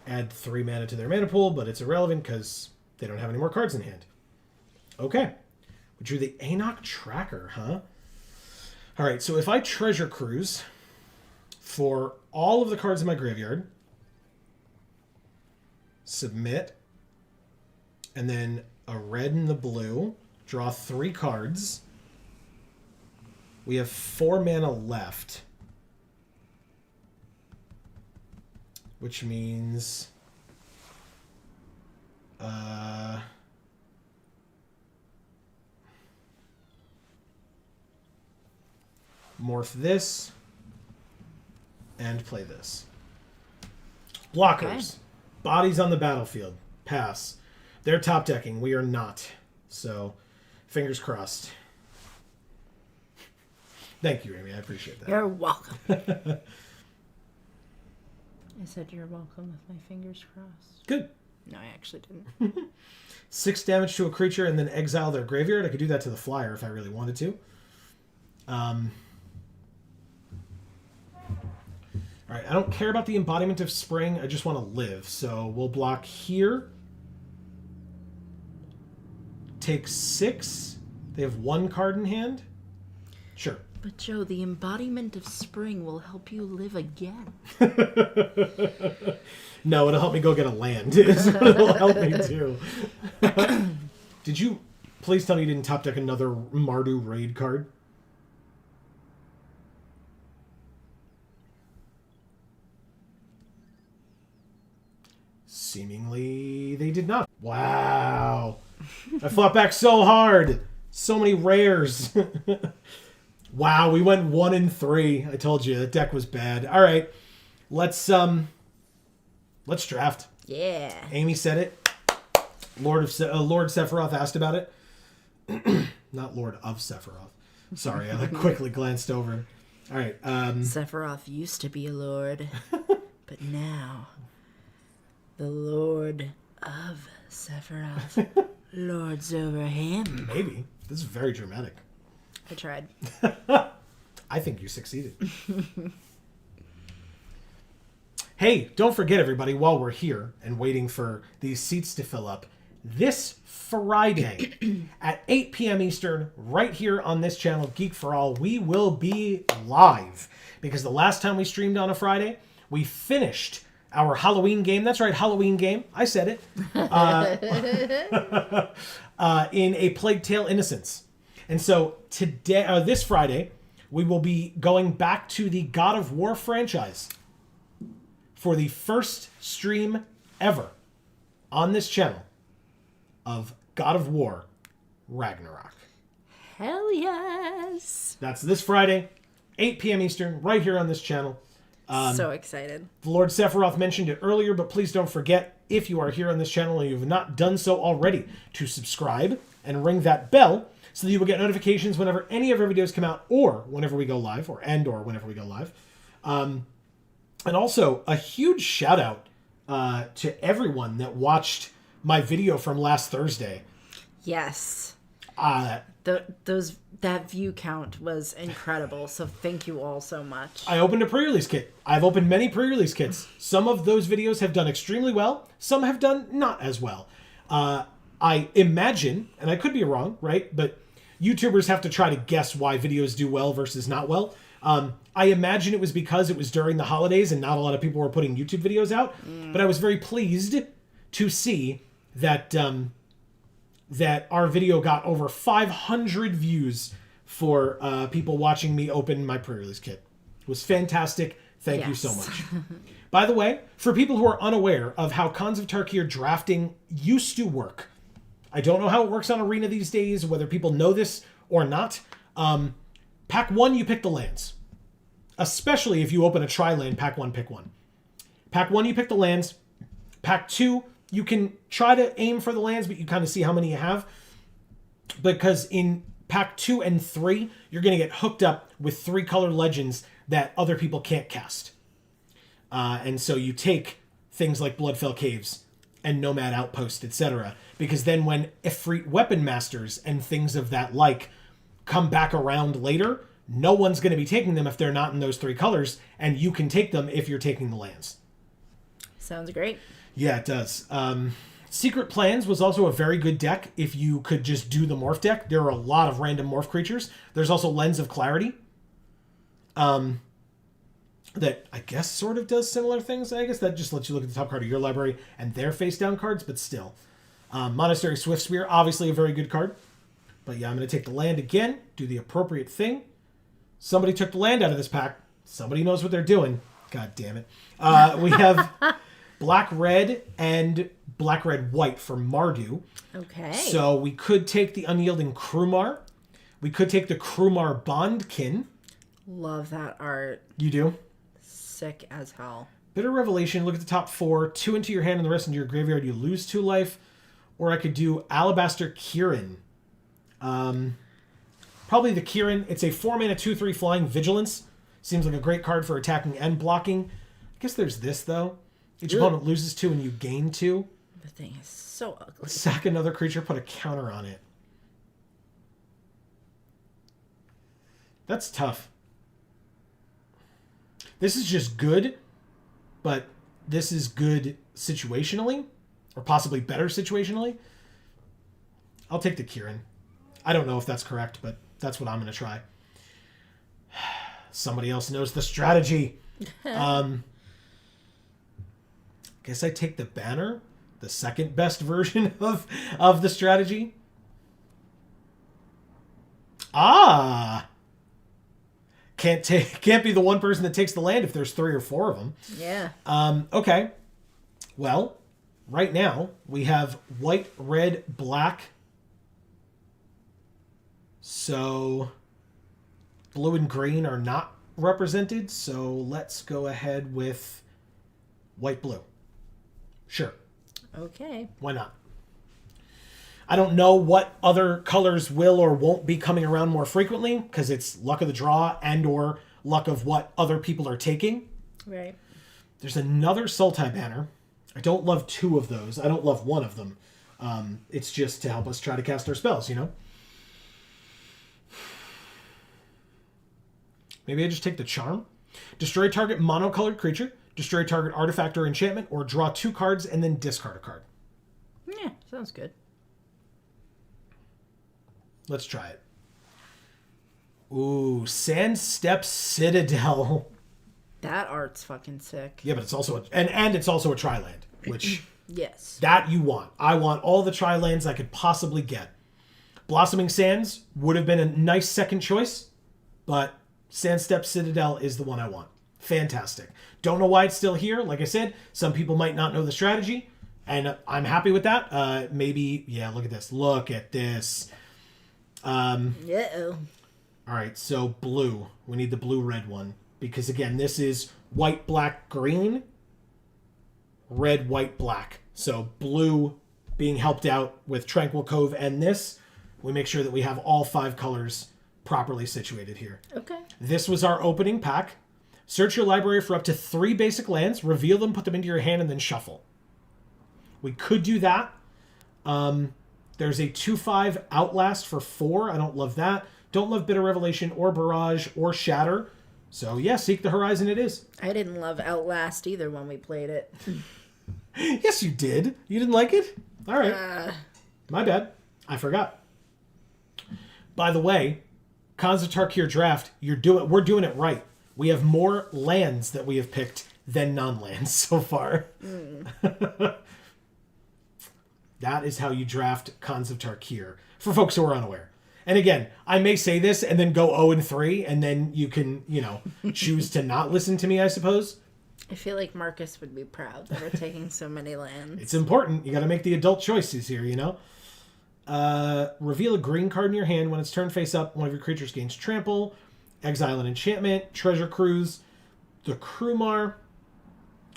Add 3 mana to their mana pool, but it's irrelevant because they don't have any more cards in hand. Okay. We drew the Enoch Tracker, huh? All right, so if I Treasure Cruise for all of the cards in my graveyard, submit, and then a red and the blue, draw 3 cards. We have 4 mana left. Which means... morph this and play this. Blockers. Okay. Bodies on the battlefield. Pass. They're top decking. We are not. So, fingers crossed. Thank you, Amy. I appreciate that. You're welcome. I said you're welcome with my fingers crossed. Good. No, I actually didn't. 6 damage to a creature and then exile their graveyard. I could do that to the flyer if I really wanted to. All right, I don't care about the embodiment of spring. I just want to live. So we'll block here. Take 6. They have 1 card in hand. Sure. But Joe, the embodiment of spring will help you live again. No, it'll help me go get a land. Is what it'll help me do. Did you... Please tell me you didn't top deck another Mardu raid card. Seemingly, they did not. Wow. I fought back so hard. So many rares. Wow, we went 1-3. I told you, the deck was bad. All right. Let's draft. Yeah. Amy said it. Lord Sephiroth asked about it. Not Lord of Sephiroth. Sorry, I quickly glanced over. All right. Sephiroth used to be a lord, but now the Lord of Sephiroth lords over him. Maybe. This is very dramatic. I tried. I think you succeeded. Hey, don't forget, everybody, while we're here and waiting for these seats to fill up, this Friday at 8 p.m. Eastern, right here on this channel, Geek for All, we will be live. Because the last time we streamed on a Friday, we finished our Halloween game. That's right, Halloween game. I said it. In A Plague Tale Innocence. And so today, this Friday, we will be going back to the God of War franchise for the first stream ever on this channel of God of War Ragnarok. Hell yes. That's this Friday, 8 p.m. Eastern, right here on this channel. So excited. Lord Sephiroth mentioned it earlier, but please don't forget, if you are here on this channel and you have not done so already, to subscribe and ring that bell so that you will get notifications whenever any of our videos come out, or whenever we go live, or whenever we go live. And also, a huge shout out to everyone that watched my video from last Thursday. Yes. That view count was incredible, so thank you all so much. I opened a pre-release kit. I've opened many pre-release kits. Some of those videos have done extremely well. Some have done not as well. I imagine, and I could be wrong, right? But YouTubers have to try to guess why videos do well versus not well. I imagine it was because it was during the holidays and not a lot of people were putting YouTube videos out. But I was very pleased to see that that our video got over 500 views for people watching me open my pre-release kit. It was fantastic. Thank you so much. By the way, for people who are unaware of how Cons of Tarkir drafting used to work, I don't know how it works on Arena these days, whether people know this or not. Pack 1, you pick the lands. Especially if you open a tri-land, Pack 1, pick one. Pack 1, you pick the lands. Pack 2, you can try to aim for the lands, but you kind of see how many you have. Because in Pack 2 and 3, you're going to get hooked up with 3-color legends that other people can't cast. And so you take things like Bloodfell Caves and Nomad Outpost, etc. Because then when Ifrit Weapon Masters and things of that like come back around later, no one's going to be taking them if they're not in those 3 colors, and you can take them if you're taking the lands. Sounds great. Yeah, it does. Secret Plans was also a very good deck if you could just do the morph deck. There are a lot of random morph creatures. There's also Lens of Clarity. That I guess sort of does similar things. I guess that just lets you look at the top card of your library and their face down cards, but still. Monastery Swift Spear, obviously a very good card. But yeah, I'm going to take the land again, do the appropriate thing. Somebody took the land out of this pack. Somebody knows what they're doing. God damn it. We have Black-Red and Black-Red-White for Mardu. Okay. So we could take the Unyielding Krumar. We could take the Krumar Bondkin. Love that art. You do? Sick as hell. Bitter Revelation, look at the top 4. 2 into your hand and the rest into your graveyard. You lose 2 life. Or I could do Alabaster Kirin. Probably the Kirin. It's a 4-mana 2/3 flying Vigilance. Seems like a great card for attacking and blocking. I guess there's this, though. Each opponent loses 2 and you gain 2. The thing is so ugly. Sack another creature, put a counter on it. That's tough. This is just good, but this is good situationally, or possibly better situationally. I'll take the Kirin. I don't know if that's correct, but that's what I'm going to try. Somebody else knows the strategy. Guess I take the banner, the second best version of the strategy. Can't be the one person that takes the land if there's 3 or 4 of them. Yeah. Okay. Well, right now we have white, red, black. So blue and green are not represented. So let's go ahead with white, blue. Sure. Okay. Why not? I don't know what other colors will or won't be coming around more frequently because it's luck of the draw and or luck of what other people are taking. Right. There's another Sultai banner. I don't love 2 of those. I don't love 1 of them. It's just to help us try to cast our spells, you know? Maybe I just take the charm. Destroy target monocolored creature. Destroy target artifact or enchantment. Or draw 2 cards and then discard a card. Yeah, sounds good. Let's try it. Ooh, Sandstep Citadel. That art's fucking sick. Yeah, but it's also and it's also a tri-land, which Yes. that you want. I want all the tri-lands I could possibly get. Blossoming Sands would have been a nice second choice, but Sandstep Citadel is the one I want. Fantastic. Don't know why it's still here. Like I said, some people might not know the strategy, and I'm happy with that. Maybe, yeah, look at this. Look at this. Uh-oh. All right, so blue. We need the blue-red one. Because, again, this is white, black, green. Red, white, black. So blue being helped out with Tranquil Cove and this. We make sure that we have all 5 colors properly situated here. Okay. This was our opening pack. Search your library for up to 3 basic lands. Reveal them, put them into your hand, and then shuffle. We could do that. There's a 2/5 Outlast for 4. I don't love that. Don't love Bitter Revelation or Barrage or Shatter. So, yeah, Seek the Horizon it is. I didn't love Outlast either when we played it. Yes, you did. You didn't like it? All right. My bad. I forgot. By the way, Khans of Tarkir draft, we're doing it right. We have more lands that we have picked than non-lands so far. That is how you draft Khans of Tarkir, for folks who are unaware. And again, I may say this and then go 0-3, and then you can, choose to not listen to me, I suppose. I feel like Marcus would be proud that we're taking so many lands. It's important. You got to make the adult choices here, Reveal a green card in your hand. When it's turned face up, one of your creatures gains trample, exile an enchantment, treasure cruise, the Krumar,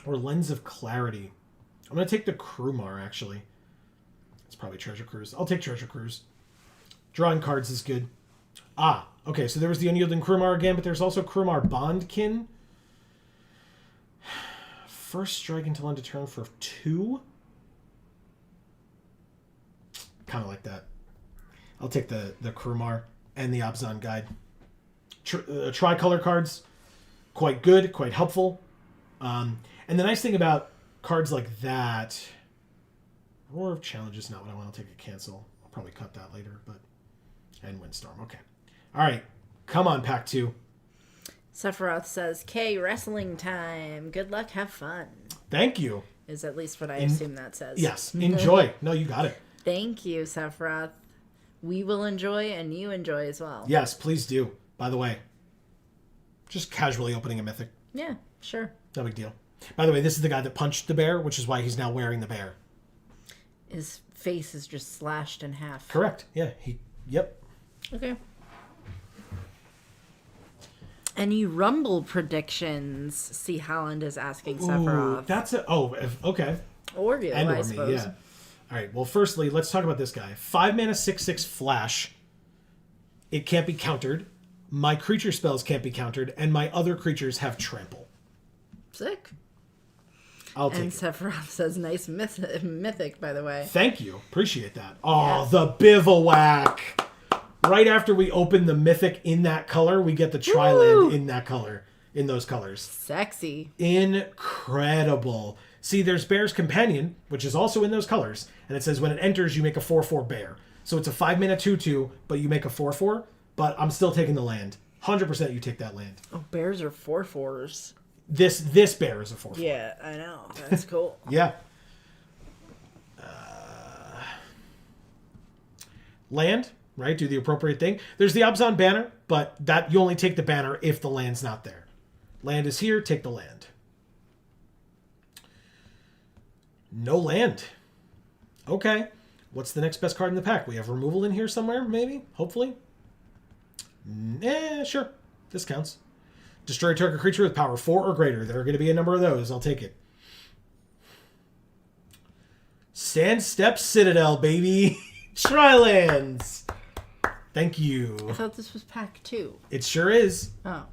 or Lens of Clarity. I'm going to take the Krumar, actually. It's probably treasure cruise. I'll take treasure cruise. Drawing cards is good. Okay, so there was the Unyielding Krumar again, but there's also Krumar Bondkin. First strike until end of turn for 2. Kind of like that. I'll take the Krumar and the Abzan Guide. Tricolor cards, quite good, quite helpful. And the nice thing about cards like that, Roar of Challenge is not what I want. I'll take a cancel. I'll probably cut that later, but and Windstorm. Okay. All right. Come on, Pack 2. Sephiroth says, K, wrestling time. Good luck, have fun. Thank you. Is at least what I assume that says. Yes. Enjoy. No, you got it. Thank you, Sephiroth. We will enjoy, and you enjoy as well. Yes, please do. By the way, just casually opening a mythic. Yeah, sure. No big deal. By the way, this is the guy that punched the bear, which is why he's now wearing the bear. His face is just slashed in half. Correct. Yeah. Yep. Okay. Any Rumble predictions? See, Holland is asking Sephiroth. Okay. Or you, I suppose. Me, yeah. All right. Well, firstly, let's talk about this guy. 5 mana, 6/6 flash. It can't be countered. My creature spells can't be countered, and my other creatures have trample. Sick. I'll take and it. Sephiroth says, nice mythic, by the way. Thank you. Appreciate that. Oh, the bivouac. Right after we open the mythic in that color, we get the tri-land in that color, in those colors. Sexy. Incredible. See, there's Bear's Companion, which is also in those colors, and it says when it enters, you make a 4/4 bear. So it's a 5 mana 2/2, but you make a 4/4, but I'm still taking the land. 100% you take that land. Oh, bears are 4/4s. This bear is a 4/4. Yeah, I know. That's cool. Yeah. Land, right? Do the appropriate thing. There's the Abzan banner, but that you only take the banner if the land's not there. Land is here, take the land. No land. Okay. What's the next best card in the pack? We have removal in here somewhere, maybe? Hopefully? Sure. This counts. Destroy target creature with power 4 or greater. There are going to be a number of those. I'll take it. Sandstep Citadel, baby. Tri-lands. Thank you. I thought this was pack 2. It sure is. Oh.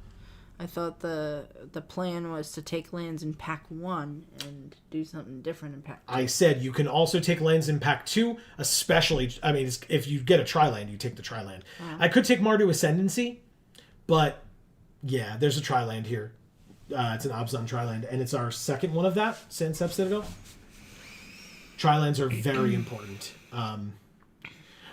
I thought the plan was to take lands in pack 1 and do something different in pack 2. I said you can also take lands in pack 2, especially, I mean, if you get a tri-land, you take the tri-land. I could take Mardu Ascendancy, but yeah, there's a tri-land here. It's an Abzan tri-land, and it's our second one of that, Sandstep Citadel. Tri-lands are very important.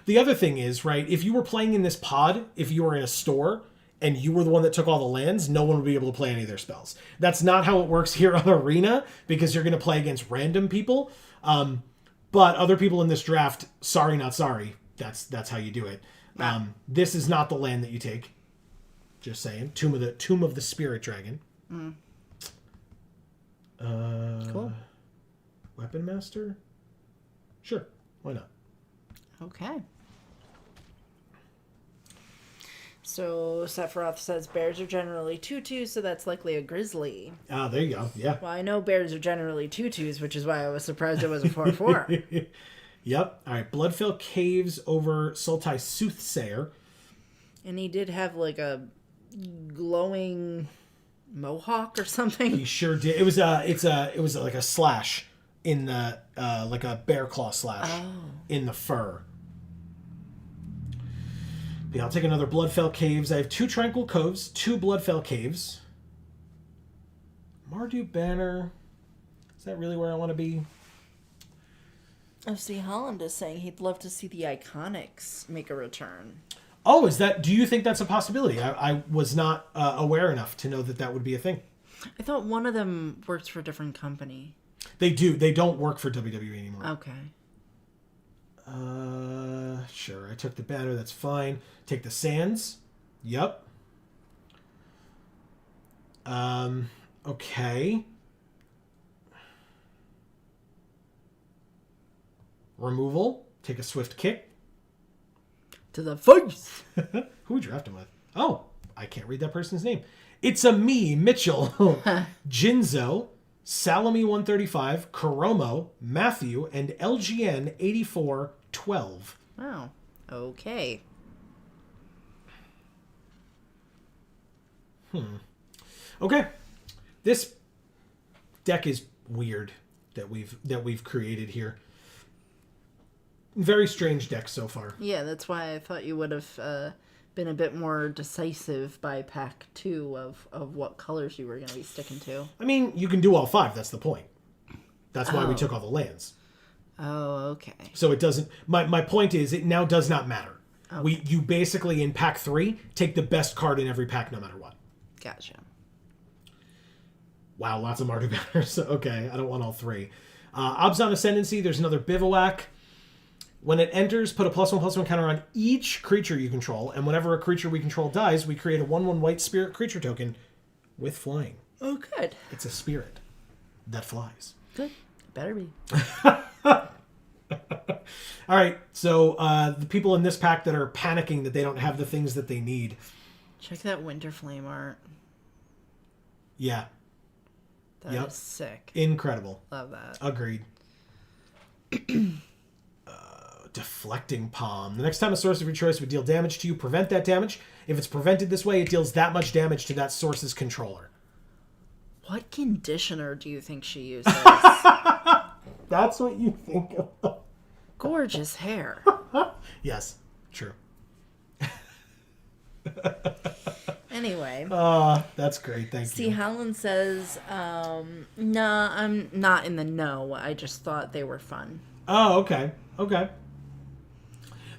The other thing is, right, if you were playing in this pod, if you were in a store, and you were the one that took all the lands, no one would be able to play any of their spells. That's not how it works here on Arena, because you're going to play against random people. But other people in this draft, sorry, not sorry. That's how you do it. This is not the land that you take. Just saying. Tomb of the Spirit Dragon. Cool. Weapon Master? Sure. Why not? Okay. So Sephiroth says bears are generally 2/2, so that's likely a grizzly. Ah, there you go. Yeah. Well, I know bears are generally 2/2s, which is why I was surprised it was a 4/4. Yep. All right. Bloodfell Caves over Sultai Soothsayer. And he did have like a glowing mohawk or something. He sure did. It was like a slash in the like a bear claw slash in the fur. Yeah, I'll take another Bloodfell Caves. I have 2 Tranquil Coves, 2 Bloodfell Caves. Mardu Banner. Is that really where I want to be? FC Holland is saying he'd love to see the Iconics make a return. Oh, is that? Do you think that's a possibility? I was not aware enough to know that would be a thing. I thought one of them works for a different company. They do. They don't work for WWE anymore. Okay. Sure. I took the banner. That's fine. Take the Sands. Yep. Okay. Removal. Take a Swift Kick. To the face. Who would you draft him with? Oh, I can't read that person's name. It's a me, Mitchell. Jinzo, Salome 135, Karomo, Matthew, and LGN 8412. Wow. Okay. Okay. This deck is weird that we've created here. Very strange deck so far. Yeah, that's why I thought you would have been a bit more decisive by pack 2 of what colors you were going to be sticking to. I mean, you can do all 5. That's the point. That's why we took all the lands. Oh, okay. So it doesn't... My point is, it now does not matter. Okay. You basically, in pack 3, take the best card in every pack no matter what. Gotcha. Wow, lots of Mardu banners. Okay, I don't want all 3. Abzan Ascendancy, there's another Bivouac. When it enters, put a +1/+1 counter on each creature you control, and whenever a creature we control dies, we create a 1/1 white spirit creature token with flying. Oh, good. It's a spirit that flies. Good. Better be. All right, so the people in this pack that are panicking that they don't have the things that they need. Check that Winter Flame art. Yeah. That is sick. Incredible. Love that. Agreed. Deflecting Palm. The next time a source of your choice would deal damage to you, prevent that damage. If it's prevented this way, it deals that much damage to that source's controller. What conditioner do you think she uses? That's what you think of. Gorgeous hair. Yes, true. Anyway. That's great. Thank you. See, Helen says, nah, I'm not in the know. I just thought they were fun. Oh, okay. Okay.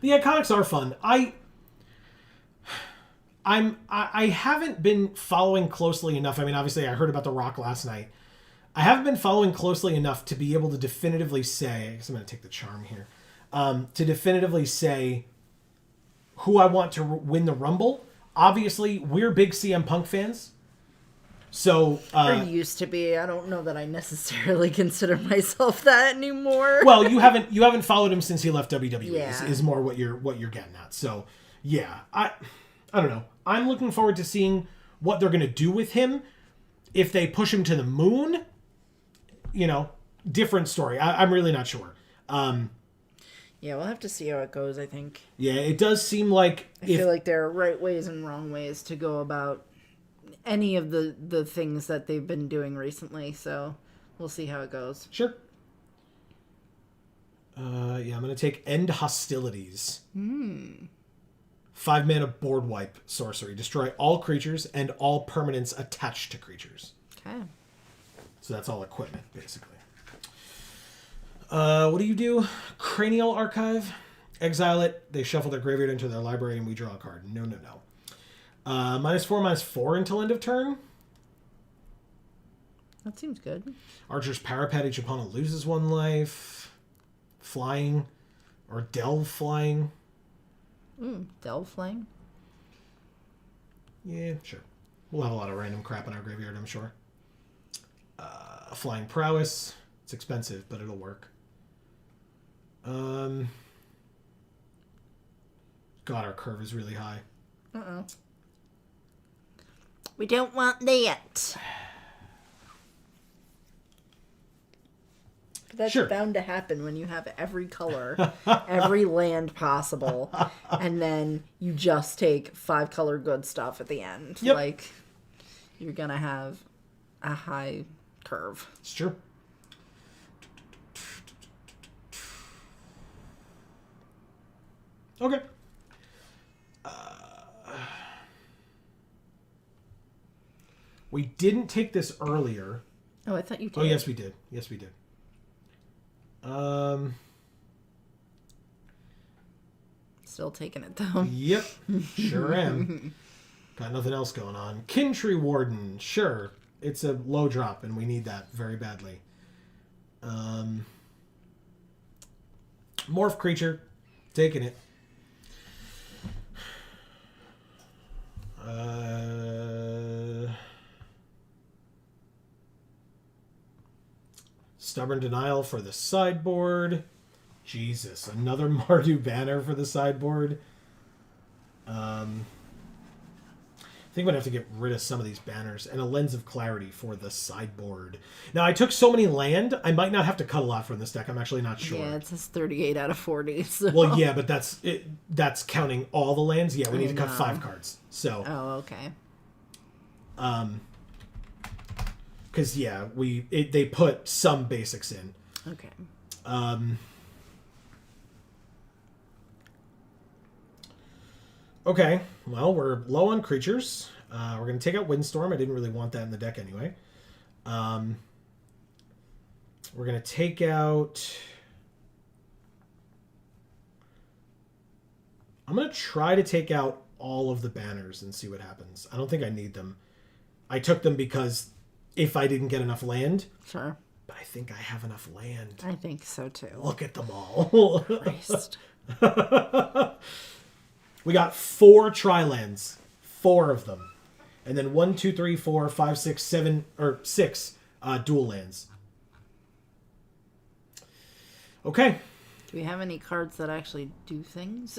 The Iconics are fun. I I haven't been following closely enough. I mean, obviously, I heard about the Rock last night. I haven't been following closely enough to be able to definitively say. I guess I'm going to take the charm here. To definitively say who I want to win the Rumble. Obviously, we're big CM Punk fans. So Or used to be. I don't know that I necessarily consider myself that anymore. well, you haven't followed him since he left WWE. Yeah. Is more what you're getting at. So yeah, I don't know. I'm looking forward to seeing what they're gonna do with him. If they push him to the moon, different story. I'm really not sure. Yeah, we'll have to see how it goes, I think. Yeah, it does seem like I feel like there are right ways and wrong ways to go about any of the things that they've been doing recently, so we'll see how it goes. Sure. Yeah, I'm going to take End Hostilities. 5 mana board wipe sorcery. Destroy all creatures and all permanents attached to creatures. Okay. So that's all equipment, basically. What do you do? Cranial Archive. Exile it. They shuffle their graveyard into their library and we draw a card. No. -4/-4 until end of turn. That seems good. Archer's Parapet. Each opponent loses 1 life. Flying. Or Delve Flying. Delve Flame. Yeah, sure. We'll have a lot of random crap in our graveyard, I'm sure. Flying Prowess. It's expensive, but it'll work. God, our curve is really high. Uh-oh. We don't want that. But that's Sure. bound to happen when you have every color, every land possible, and then you just take 5 color good stuff at the end. Yep. Like, you're gonna have a high curve. It's true. Okay. We didn't take this earlier. Oh, I thought you did. Oh, yes, we did. Yes, we did. Still taking it, though. Yep. Sure am. Got nothing else going on. Kintree Warden. Sure. It's a low drop, and we need that very badly. Morph Creature. Taking it. Stubborn Denial for the sideboard. Jesus, another Mardu banner for the sideboard. I think I'm going to have to get rid of some of these banners. And a Lens of Clarity for the sideboard. Now, I took so many land, I might not have to cut a lot from this deck. I'm actually not sure. Yeah, it says 38 out of 40. So. Well, yeah, but that's counting all the lands. Yeah, we need to cut 5 cards. So. Oh, okay. Because, yeah, they put some basics in. Okay. Okay, well, we're low on creatures. We're going to take out Windstorm. I didn't really want that in the deck anyway. We're going to take out... I'm going to try to take out all of the banners and see what happens. I don't think I need them. I took them because if I didn't get enough land... Sure. But I think I have enough land. I think so, too. Look at them all. Christ. We got 4 tri-lands. 4 of them. And then 1, 2, 3, 4, 5, 6, 7, or 6 dual lands. Okay. Do we have any cards that actually do things?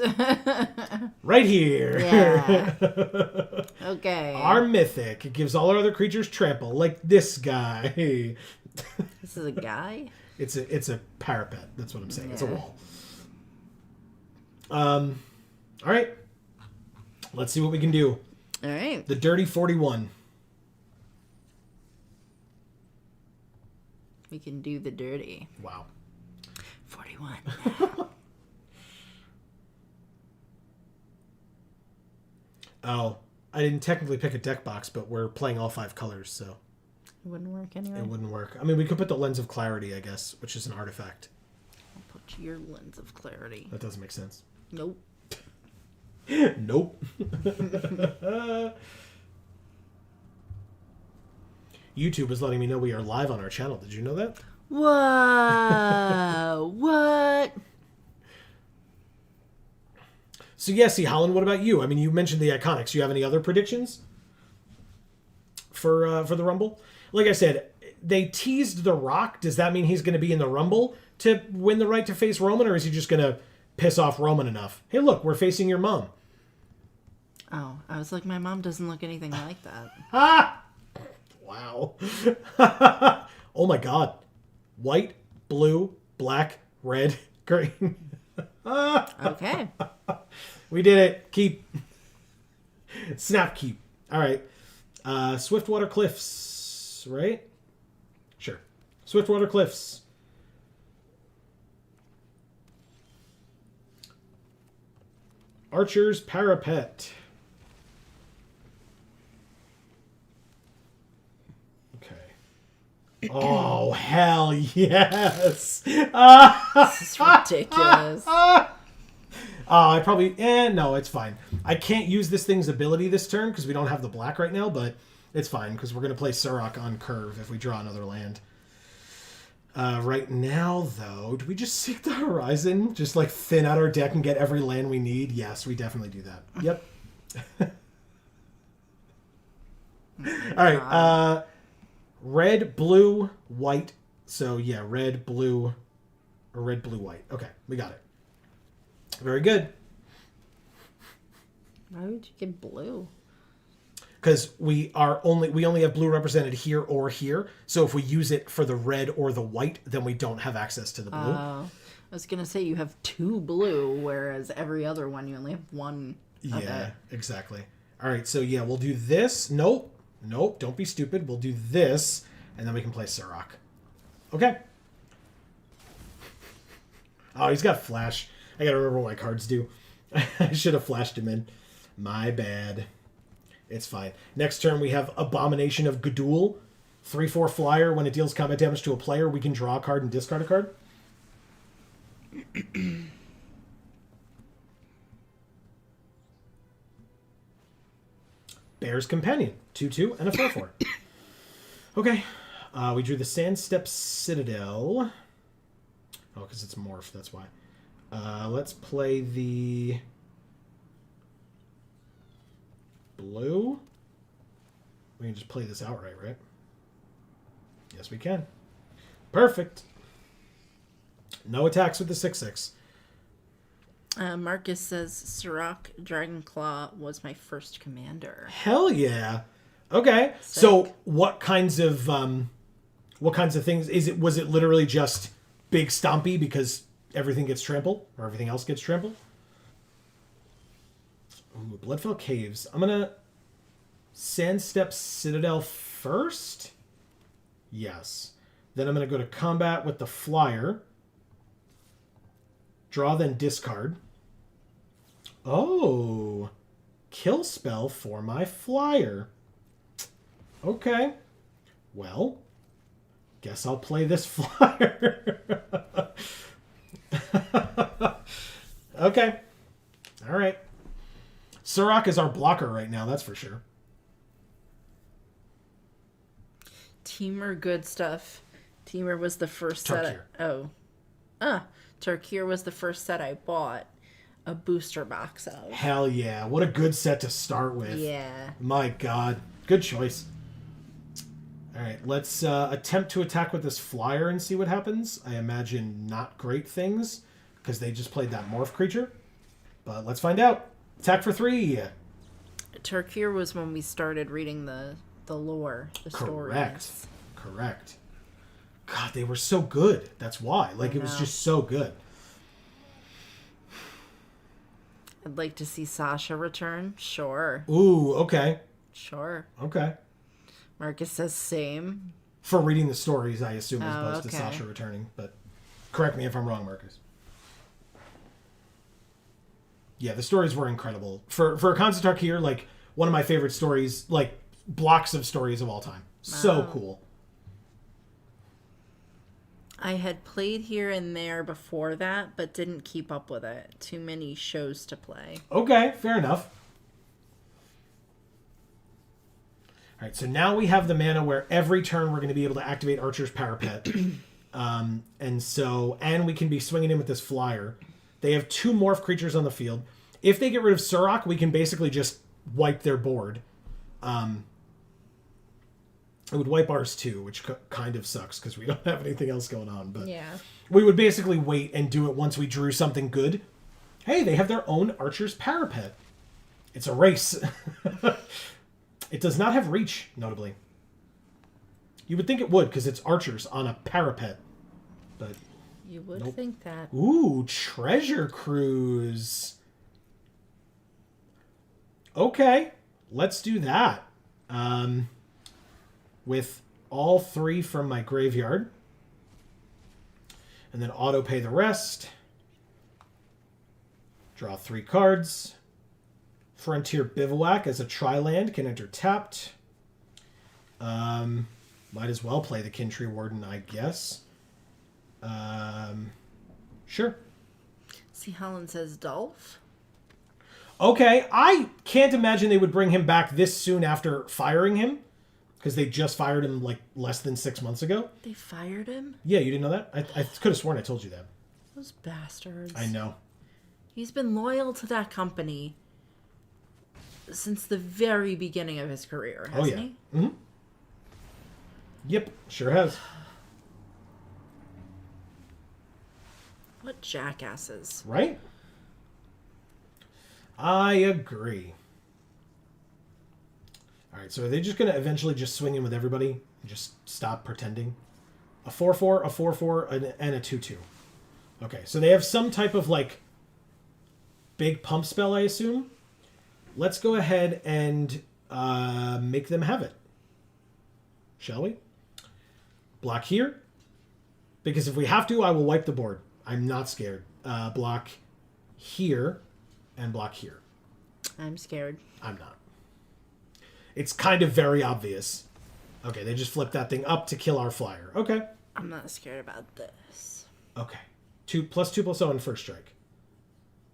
Right here. Yeah. Okay. Our Mythic. It gives all our other creatures trample, like this guy. This is a guy? It's a parapet. That's what I'm saying. Yeah. It's a wall. All right. Let's see what we can do. All right. The Dirty 41. We can do the dirty. Wow. 41. Oh, I didn't technically pick a deck box, but we're playing all 5 colors, so... It wouldn't work anyway? It wouldn't work. I mean, we could put the Lens of Clarity, I guess, which is an artifact. I'll put your Lens of Clarity. That doesn't make sense. Nope. Nope. YouTube is letting me know we are live on our channel. Did you know that? Whoa. What? So yeah, see, Holland, what about you? I mean, you mentioned the Iconics. Do you have any other predictions for the Rumble? Like I said, they teased The Rock. Does that mean he's going to be in the Rumble to win the right to face Roman, or is he just going to piss off Roman enough? Hey, look, we're facing your mom. Oh, I was like, my mom doesn't look anything like that. Ah! Wow. Oh my God. White, blue, black, red, green. Okay. We did it. Keep. Snap keep. All right. Swiftwater Cliffs, right? Sure. Swiftwater Cliffs. Archer's Parapet. Okay. Oh, hell yes. This is ridiculous. I probably... no, it's fine. I can't use this thing's ability this turn because we don't have the black right now, but it's fine because we're going to play Surrock on curve if we draw another land. Right now, though, do we just seek the horizon? Just, like, thin out our deck and get every land we need? Yes, we definitely do that. Yep. All right. Red, blue, white. So, yeah, red, blue, or red, blue, white. Okay, we got it. Very good. Why would you get blue? Because we only have blue represented here or here. So if we use it for the red or the white, then we don't have access to the blue. I was gonna say you have 2 blue, whereas every other one you only have 1. Yeah, exactly. All right, so yeah, we'll do this. Nope, don't be stupid. We'll do this, and then we can play Surrock. Okay. Oh, he's got flash. I gotta remember what my cards do. I should have flashed him in. My bad. It's fine. Next turn, we have Abomination of Gudul. 3/4 flyer. When it deals combat damage to a player, we can draw a card and discard a card. Bear's Companion. 2/2 and a 4/4. Okay. We drew the Sandstep Citadel. Oh, because it's morph. That's why. Let's play the blue. We can just play this outright, right? Yes, we can. Perfect. No attacks with the 6/6. Marcus says Sirach Dragonclaw was my first commander. Hell yeah. Okay. Sick. So what kinds of things was it literally just big stompy because everything gets trampled or everything else gets trampled? Ooh, Bloodfell Caves. I'm gonna Sandstep Citadel first. Yes. Then I'm gonna go to combat with the flyer. Draw, then discard. Oh. Kill spell for my flyer. Okay. Well, guess I'll play this flyer. Okay. All right. Surrock is our blocker right now, that's for sure. Teamer good stuff. Teamer was the first Tarkir. Tarkir was the first set I bought a booster box of. Hell yeah. What a good set to start with. Yeah. My God. Good choice. All right, let's attempt to attack with this flyer and see what happens. I imagine not great things because they just played that morph creature. But let's find out. Attack for 3. Tarkir was when we started reading the lore, the stories. Correct. God, they were so good. That's why. Like, it was just so good. I'd like to see Sasha return. Sure. Ooh, okay. Sure. Okay. Marcus says same. For reading the stories, I assume, as opposed to okay. Sasha returning. But correct me if I'm wrong, Marcus. Yeah, the stories were incredible. For a Concept Tarkir, like, one of my favorite stories, like, blocks of stories of all time. So cool. I had played here and there before that, but didn't keep up with it. Too many shows to play. Okay, fair enough. All right, so now we have the mana where every turn we're going to be able to activate Archer's Parapet. And we can be swinging in with this flyer. They have 2 morph creatures on the field. If they get rid of Surrak, we can basically just wipe their board. It would wipe ours too, which kind of sucks because we don't have anything else going on. But Yeah. we would basically wait and do it once we drew something good. Hey, they have their own Archer's Parapet. It's a race. It does not have reach, notably. You would think it would because it's archers on a parapet. But You would think that. ooh, Treasure Cruise. Okay, let's do that. With all 3 from my graveyard. And then auto pay the rest. Draw 3 cards. Frontier Bivouac as a tri-land can enter tapped. Might as well play the Kintree Warden, I guess. Sure. See, Holland says Dolph. Okay, I can't imagine they would bring him back this soon after firing him. Because they just fired him like less than 6 months ago. They fired him? Yeah, you didn't know that? I could have sworn I told you that. Those bastards. I know. He's been loyal to that company since the very beginning of his career, hasn't he? Mm-hmm. Yep, sure has. What jackasses. Right? I agree. All right, so are they just going to eventually just swing in with everybody and just stop pretending? A 4/4, a 4/4, and a 2/2. Okay, so they have some type of, like, big pump spell, I assume. Let's go ahead and make them have it. Shall we? Block here. Because if we have to, I will wipe the board. I'm not scared. Block here and block here. I'm scared. I'm not. It's kind of very obvious. Okay, they just flipped that thing up to kill our flyer. Okay. I'm not scared about this. Okay. 2/2/0 and first strike.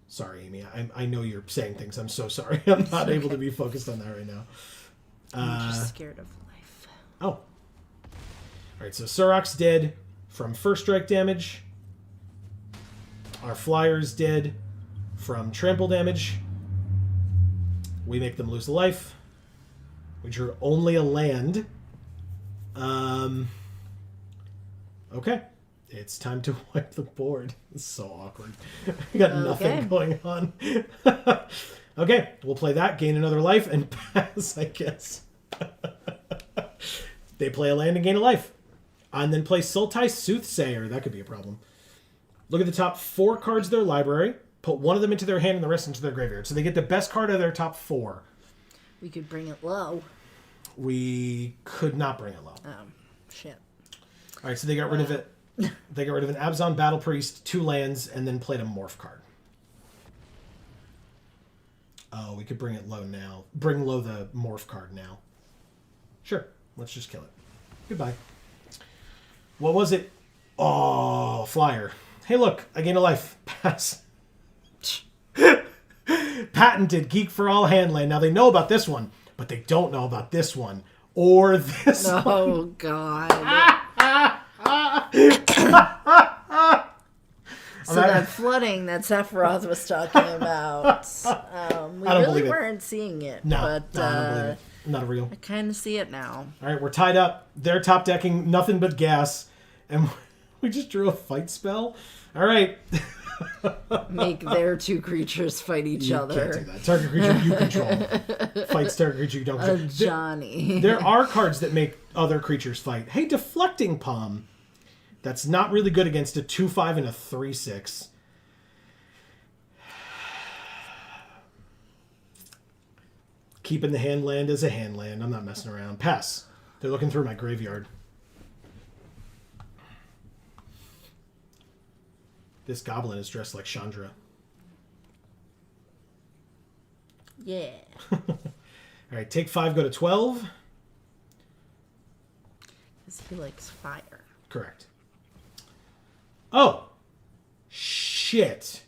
Sorry, Amy. I know you're saying things. I'm so sorry. I'm not able to be focused on that right now. I'm just scared of life. Oh. All right, so Surrak's dead from first strike damage. Our flyer's dead from trample damage. We make them lose a life. We drew only a land. Okay. It's time to wipe the board. It's so awkward. We got nothing going on. Okay, we'll play that, gain another life, and pass, I guess. They play a land and gain a life. And then play Sultai Soothsayer. That could be a problem. Look at the top 4 cards of their library. Put one of them into their hand and the rest into their graveyard. So they get the best card of their top 4. We could bring it low. We could not bring it low. Oh, shit. All right, so they got rid of it. They got rid of an Abzan Battle Priest, 2 lands, and then played a Morph card. Oh, we could bring it low now. Bring low the Morph card now. Sure, let's just kill it. Goodbye. What was it? Oh, flyer. Hey, look, I gain a life. Pass. Patented Geek for All Handland. Now they know about this one, but they don't know about this one or this one. Oh, God. So that flooding that Sephiroth was talking about, we really weren't seeing it. No, but, I don't believe it. Not real. I kind of see it now. All right, we're tied up. They're top decking nothing but gas, and we just drew a fight spell. All right. Make their 2 creatures fight each other. Can't do that. Target creature you control fights target creature you don't control. Johnny. There are cards that make other creatures fight. Hey, Deflecting Palm. That's not really good against a 2/5 and a 3/6. Keeping the hand land as a hand land. I'm not messing around. Pass. They're looking through my graveyard. This goblin is dressed like Chandra. Yeah. All right, take 5, go to 12. Because he likes fire. Correct. Oh. Shit.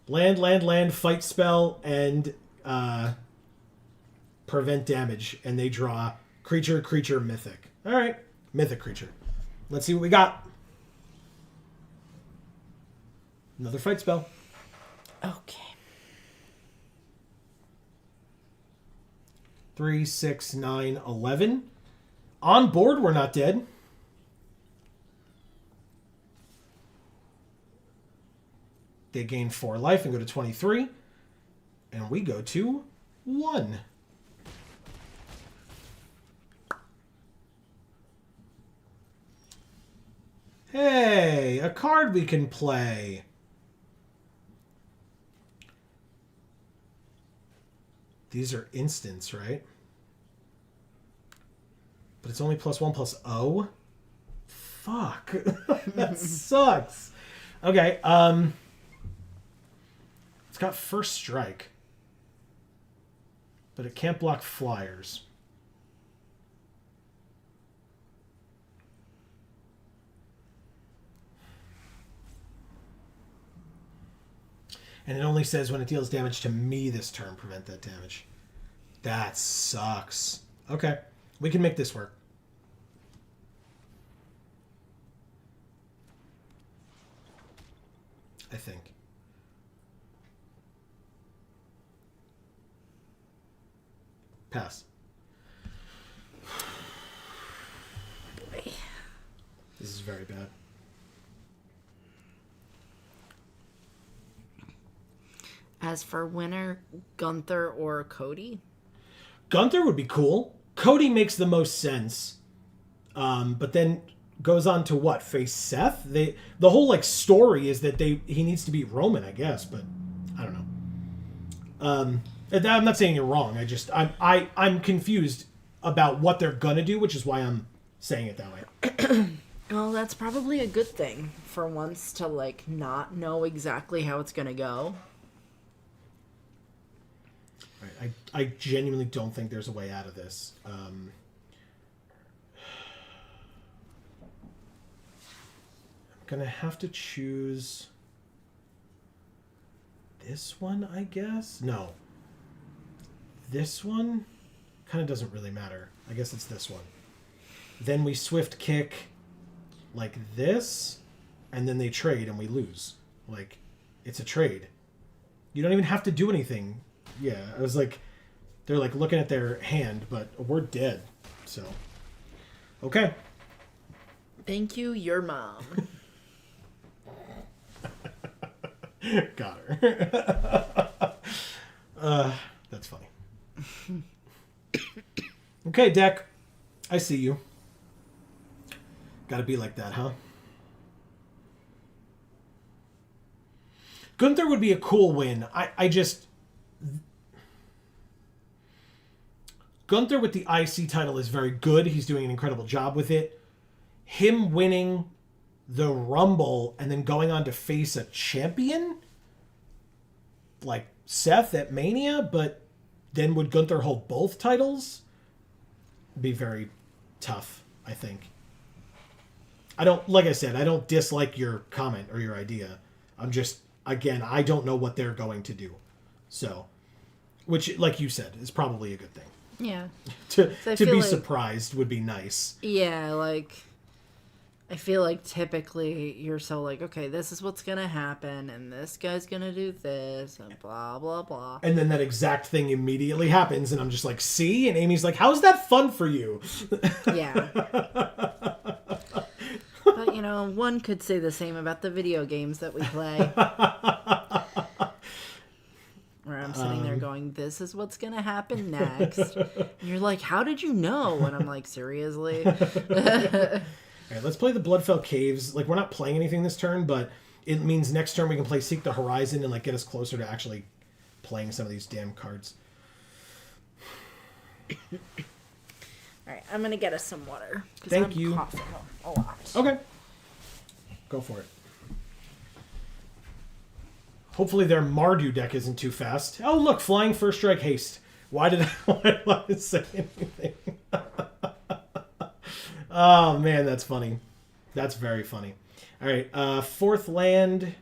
Land, fight spell, and prevent damage. And they draw creature, mythic. All right. Mythic creature. Let's see what we got. Another fight spell. Okay. 3, 6, 9, 11. On board, we're not dead. They gain 4 life and go to 23. And we go to 1. Hey, a card we can play. These are instants, right? But it's only +1/+0? Fuck. That sucks. Okay, it's got first strike. But it can't block flyers. And it only says when it deals damage to me this turn, prevent that damage. That sucks. Okay, we can make this work. I think. Pass. Boy. This is very bad. As for winner, Gunther or Cody? Gunther would be cool. Cody makes the most sense. But then goes on to what? Face Seth? The whole like story is that he needs to beat Roman, I guess, but I don't know. I'm not saying you're wrong. I'm confused about what they're gonna do, which is why I'm saying it that way. Well, that's probably a good thing for once to like not know exactly how it's gonna go. I genuinely don't think there's a way out of this. I'm gonna have to choose this one, I guess. No, this one kind of doesn't really matter. I guess it's this one. Then we swift kick like this, and then they trade and we lose. Like, it's a trade. You don't even have to do anything. Yeah, I was like, they're like looking at their hand, but we're dead. So, okay. Thank you, your mom. Got her. That's funny. Okay, deck. I see you. Gotta be like that, huh? Gunther would be a cool win. Gunther with the IC title is very good. He's doing an incredible job with it. Him winning the Rumble and then going on to face a champion like Seth at Mania, but then would Gunther hold both titles? Be very tough, I think. Like I said, I don't dislike your comment or your idea. I'm just, again, I don't know what they're going to do. So, which, like you said, is probably a good thing. Yeah. To be surprised would be nice. Yeah, like, I feel like typically you're so like, okay, this is what's going to happen, and this guy's going to do this, and blah, blah, blah. And then that exact thing immediately happens, and I'm just like, see? And Amy's like, how's that fun for you? Yeah. But, you know, one could say the same about the video games that we play. Where I'm sitting there going, this is what's going to happen next. And you're like, how did you know? And I'm like, seriously? All right, let's play the Bloodfell Caves. Like, we're not playing anything this turn, but it means next turn we can play Seek the Horizon and, like, get us closer to actually playing some of these damn cards. All right, I'm going to get us some water. Thank you. Coughing a lot. Okay. Go for it. Hopefully their Mardu deck isn't too fast. Oh, look, Flying First Strike Haste. Why did I say anything? Oh, man, that's funny. That's very funny. All right, fourth land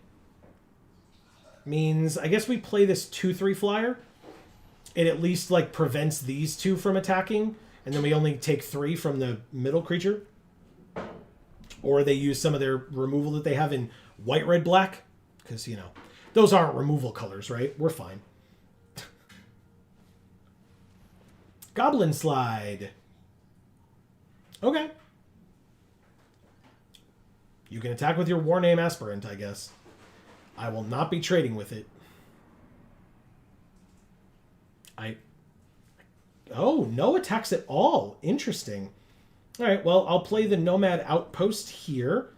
means I guess we play this 2/3 flyer. It at least like prevents these two from attacking, and then we only take 3 from the middle creature. Or they use some of their removal that they have in white, red, black, because those aren't removal colors, right? We're fine. Goblin Slide. Okay. You can attack with your War Name Aspirant, I guess. I will not be trading with it. Oh, no attacks at all. Interesting. All right, well, I'll play the Nomad Outpost here.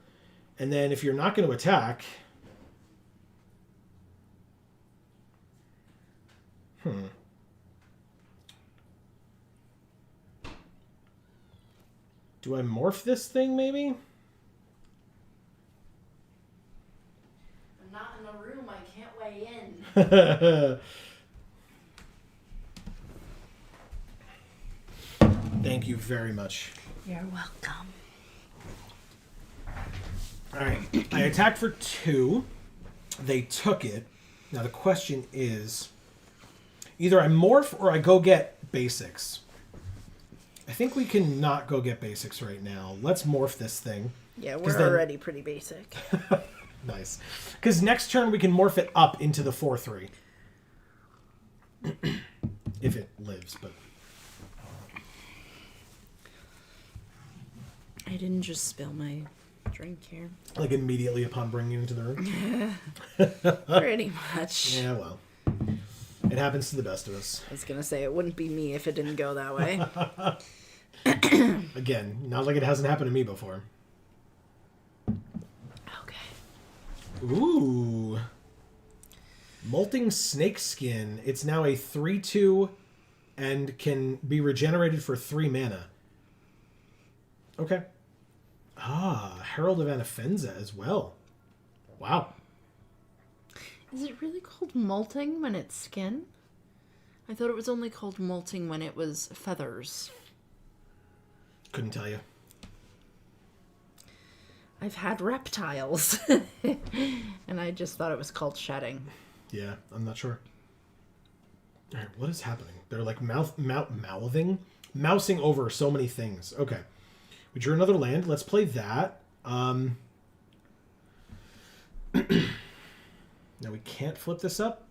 And then if you're not going to attack... Do I morph this thing, maybe? I'm not in the room. I can't weigh in. Thank you very much. You're welcome. All right. I attacked for 2. They took it. Now the question is, either I morph or I go get basics. I think we can not go get basics right now. Let's morph this thing. Yeah, we're already pretty basic. Nice. Because next turn we can morph it up into the 4/3. If it lives, but... I didn't just spill my drink here. Like immediately upon bringing it into the room? Pretty much. Yeah, well. It happens to the best of us. I was going to say, it wouldn't be me if it didn't go that way. Again, not like it hasn't happened to me before. Okay. Ooh. Molting Snakeskin. It's now a 3/2 and can be regenerated for 3 mana. Okay. Herald of Anafenza as well. Wow. Is it really called molting when it's skin? I thought it was only called molting when it was feathers. Couldn't tell you. I've had reptiles. And I just thought it was called shedding. Yeah, I'm not sure. All right, what is happening? They're like mousing over so many things. Okay. We drew another land. Let's play that. Now we can't flip this up.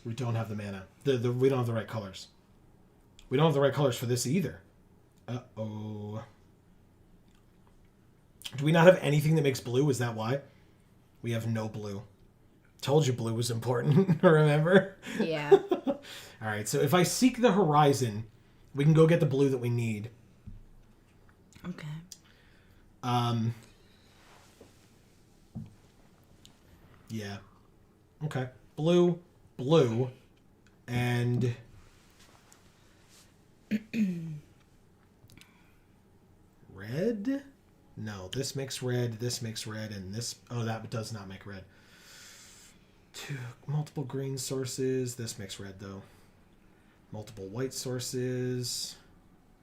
We don't have the mana. We don't have the right colors. We don't have the right colors for this either. Uh-oh. Do we not have anything that makes blue? Is that why? We have no blue. Told you blue was important, remember? Yeah. All right, so if I seek the horizon, we can go get the blue that we need. Okay. Yeah. Okay. Blue, and... red? No, this makes red, and this... Oh, that does not make red. 2 multiple green sources. This makes red, though. Multiple white sources.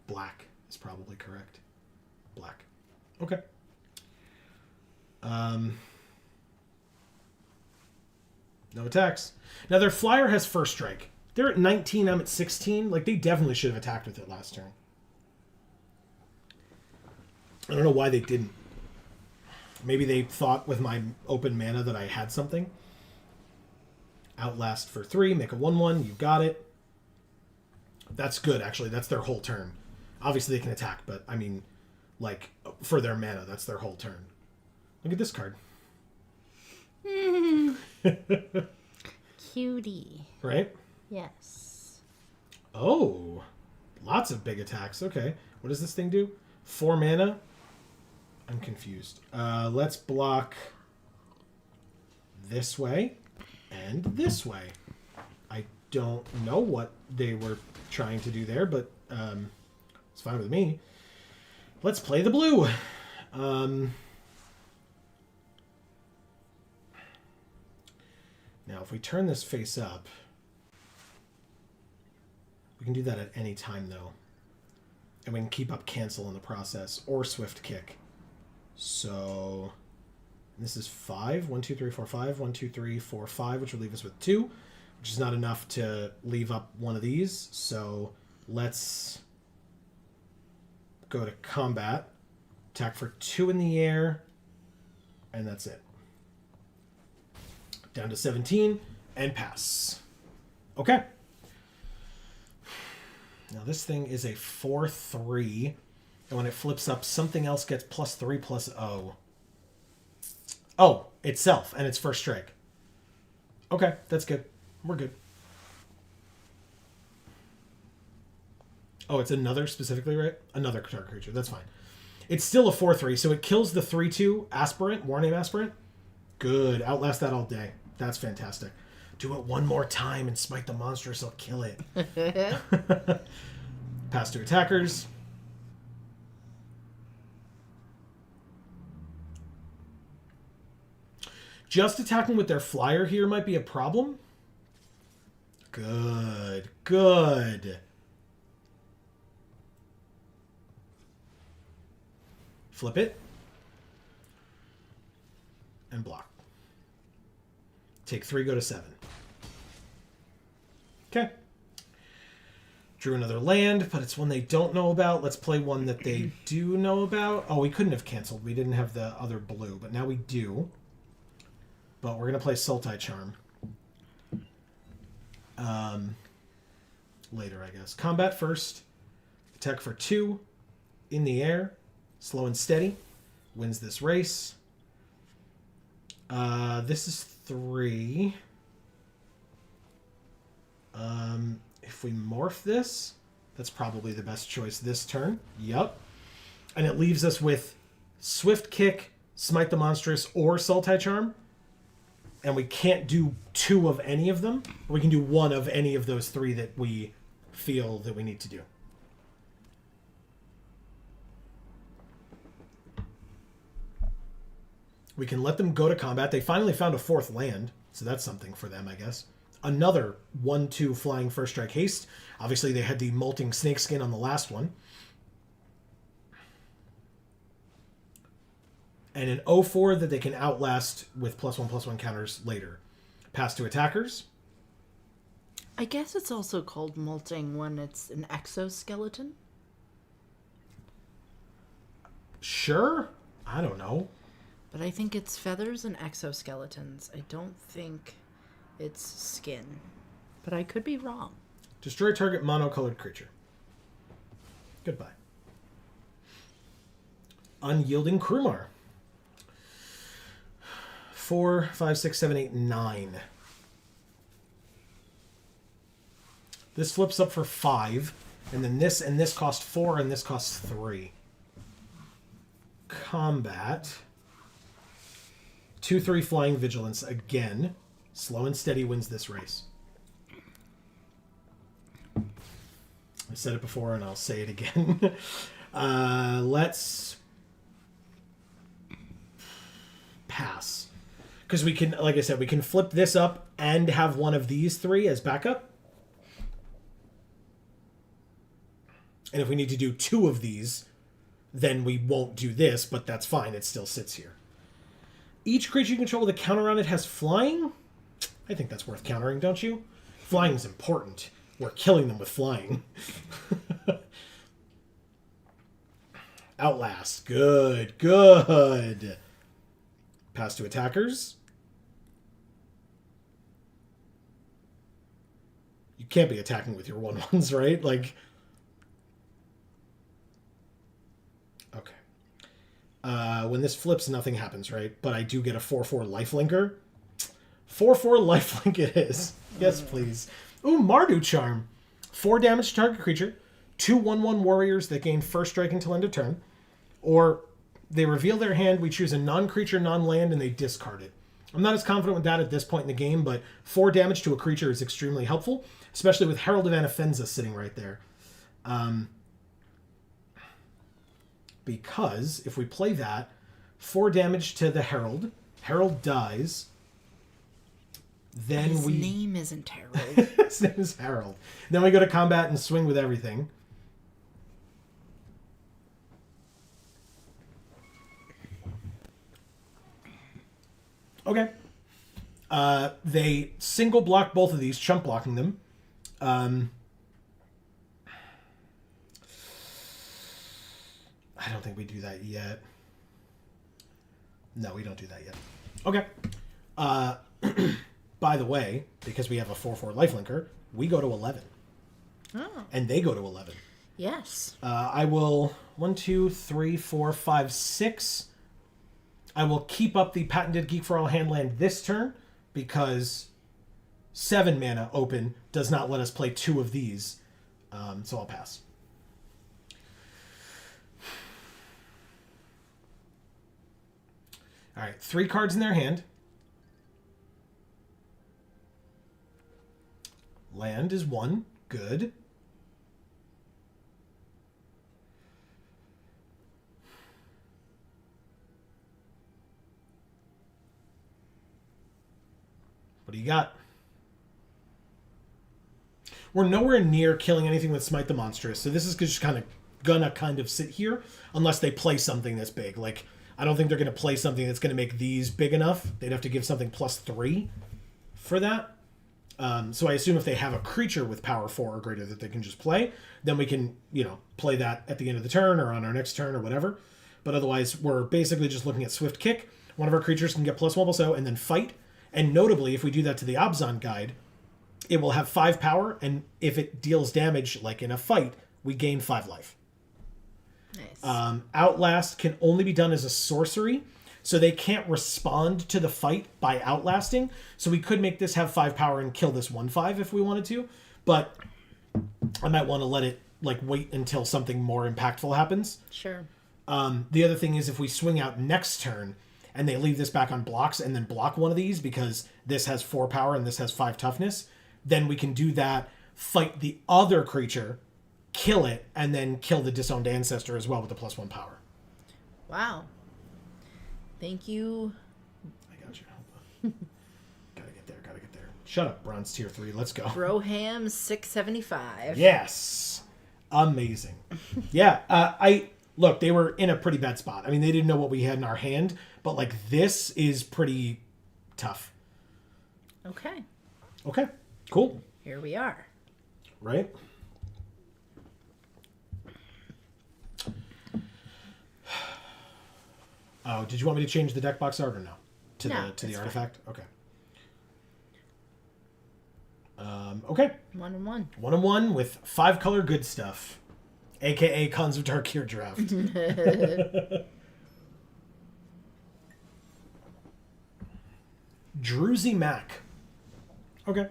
Black is probably correct. Black. Okay. No attacks. Now, their flyer has first strike. They're at 19, I'm at 16. Like, they definitely should have attacked with it last turn. I don't know why they didn't. Maybe they thought with my open mana that I had something. Outlast for 3, make a 1/1. You got it. That's good, actually. That's their whole turn. Obviously, they can attack, but, I mean, like, for their mana, that's their whole turn. Look at this card. Cutie. Right? Yes. Oh. Lots of big attacks. Okay. What does this thing do? 4 mana? I'm confused. Let's block this way and this way. I don't know what they were trying to do there, but it's fine with me. Let's play the blue. Now, if we turn this face up, we can do that at any time, though. And we can keep up cancel in the process, or swift kick. So this is 5. 1, 2, 3, 4, 5. 1, 2, 3, 4, 5, which will leave us with 2, which is not enough to leave up one of these. So let's go to combat. Attack for 2 in the air. And that's it. Down to 17 and pass. Okay. Now this thing is a 4/3, and when it flips up, something else gets +3/0. Oh, itself, and it's first strike. Okay, that's good. We're good. Oh, it's another specifically, right? Another target creature. That's fine. It's still a 4/3, so it kills the 3/2 aspirant, Warname aspirant. Good. Outlast that all day. That's fantastic. Do it one more time and smite the monstrous. I'll kill it. Pass to attackers. Just attacking with their flyer here might be a problem. Good. Good. Flip it. And block. Take 3, go to 7. Okay. Drew another land, but it's one they don't know about. Let's play one that they do know about. Oh, we couldn't have canceled. We didn't have the other blue, but now we do. But we're going to play Sultai Charm. Later, I guess. Combat first. Attack for 2. In the air. Slow and steady. Wins this race. This is 3. If we morph this, that's probably the best choice this turn. Yup. And it leaves us with Swift Kick, Smite the Monstrous, or Sultai Charm. And we can't do 2 of any of them. We can do 1 of any of those 3 that we feel that we need to do. We can let them go to combat. They finally found a 4th land, so that's something for them, I guess. Another 1/2 flying first strike haste. Obviously, they had the molting snakeskin on the last one. And an 0/4 that they can outlast with +1/+1 counters later. Pass to attackers. I guess it's also called molting when it's an exoskeleton. Sure. I don't know. But I think it's feathers and exoskeletons. I don't think it's skin. But I could be wrong. Destroy target monocolored creature. Goodbye. Unyielding Krumar. 4, 5, 6, 7, 8, 9. This flips up for 5. And then this and this cost 4 and this costs 3. Combat. 2/3 flying vigilance again. Slow and steady wins this race. I said it before and I'll say it again. Let's pass. Because we can, like I said, we can flip this up and have one of these 3 as backup. And if we need to do 2 of these, then we won't do this, but that's fine. It still sits here. Each creature you control with a counter on it has flying. I think that's worth countering, don't you? Flying is important. We're killing them with flying. Outlast. Good. Good. Pass to attackers. You can't be attacking with your 1/1s, right? Like... Okay. When this flips, nothing happens, right? But I do get a 4/4 lifelinker. 4/4 lifelink it is. Yes, please. Ooh, Mardu Charm. 4 damage to target creature. 2 1/1 warriors that gain first strike until end of turn. Or they reveal their hand, we choose a non-creature, non-land, and they discard it. I'm not as confident with that at this point in the game, but 4 damage to a creature is extremely helpful, especially with Herald of Anafenza sitting right there. Because if we play that, 4 damage to the Herald. Herald dies. Then His name isn't Harold. His name is Harold. Then we go to combat and swing with everything. They single block both of these, chump blocking them. I don't think we do that yet. No, we don't do that yet. Okay. By the way, because we have a 4/4 lifelinker, we go to 11. Oh. And they go to 11. Yes. I will 1, 2, 3, 4, 5, 6. I will keep up the patented Geek for All hand land this turn because 7 mana open does not let us play 2 of these. So I'll pass. All right, 3 cards in their hand. Land is 1. Good. What do you got? We're nowhere near killing anything with Smite the Monstrous, so this is just gonna sit here unless they play something that's big. Like, I don't think they're gonna play something that's gonna make these big enough. They'd have to give something +3 for that. So I assume if they have a creature with power 4 or greater that they can just play, then we can, play that at the end of the turn or on our next turn or whatever. But otherwise, we're basically just looking at Swift Kick. One of our creatures can get +1 +0 and then fight. And notably, if we do that to the Abzan guide, it will have 5 power, and if it deals damage, like in a fight, we gain 5 life. Nice. Outlast can only be done as a sorcery, so they can't respond to the fight by outlasting. So we could make this have 5 power and kill this 1/5 if we wanted to, but I might want to let it wait until something more impactful happens. Sure. The other thing is if we swing out next turn and they leave this back on blocks and then block one of these because this has 4 power and this has 5 toughness, then we can do that, fight the other creature, kill it, and then kill the disowned ancestor as well with the +1 power. Wow. Thank you. I got you. Gotta get there. Shut up, Bronze Tier 3. Let's go. Broham 675. Yes. Amazing. Yeah, look, they were in a pretty bad spot. I mean, they didn't know what we had in our hand, but this is pretty tough. Okay. Okay, cool. Here we are. Right? Oh, did you want me to change the deck box art or no? To the artifact? Fine. Okay. Okay. 1-1. 1-1 with 5-color good stuff. AKA Cons of Tarkir draft. Druzy Mac. Okay.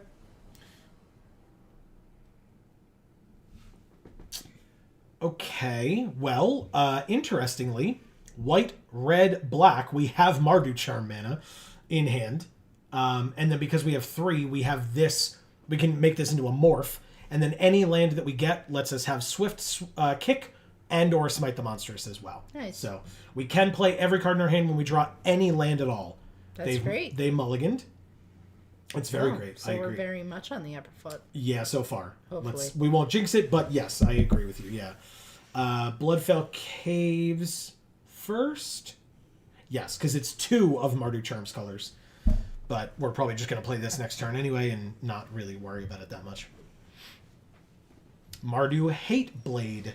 Okay, well, interestingly, white, red, black, we have Mardu Charm mana in hand. And then because we have 3, we have this, we can make this into a morph. And then any land that we get lets us have Swift Kick and or Smite the Monstrous as well. Nice. So we can play every card in our hand when we draw any land at all. That's great. They mulliganed. It's very great. So I agree. we're very much on the upper foot. Yeah, so far. Hopefully. We won't jinx it, but yes, I agree with you. Yeah. Bloodfell Caves first. Yes, because it's 2 of Mardu Charm's colors. But we're probably just going to play this next turn anyway and not really worry about it that much. Mardu Hate Blade.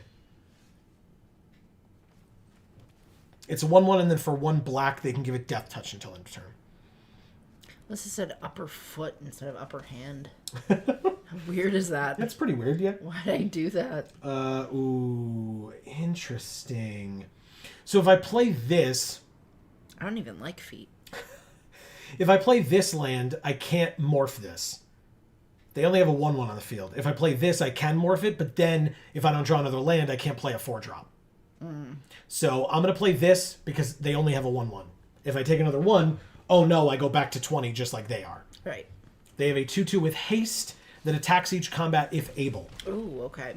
It's a 1/1, and then for 1 black, they can give it Death Touch until end of turn. This is said upper foot instead of upper hand. How weird is that? That's pretty weird, yeah. Why did I do that? Ooh, interesting. So if I play this... I don't even like feet. If I play this land, I can't morph this. They only have a 1/1 on the field. If I play this, I can morph it, but then if I don't draw another land, I can't play a 4-drop. So I'm going to play this because they only have a 1/1. If I take another 1, oh no, I go back to 20 just like they are. Right. They have a 2/2 with haste that attacks each combat if able. Ooh, okay.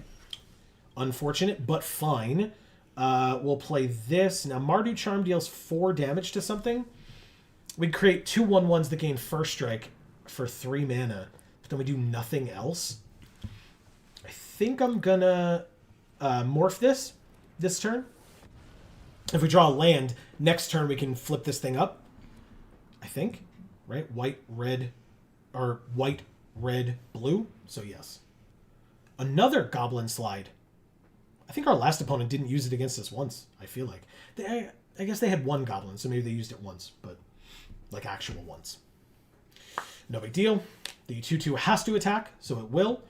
Unfortunate, but fine. We'll play this. Now, Mardu Charm deals 4 damage to something. We create 2 1/1s that gain first strike for 3 mana, but then we do nothing else. I think I'm gonna morph this turn. If we draw a land, next turn we can flip this thing up. I think. Right? White, red, or white, red, blue. So yes. Another goblin slide. I think our last opponent didn't use it against us once, I feel like. I guess they had one goblin, so maybe they used it once, but like actual ones. No big deal. The 2/2 has to attack, so it will.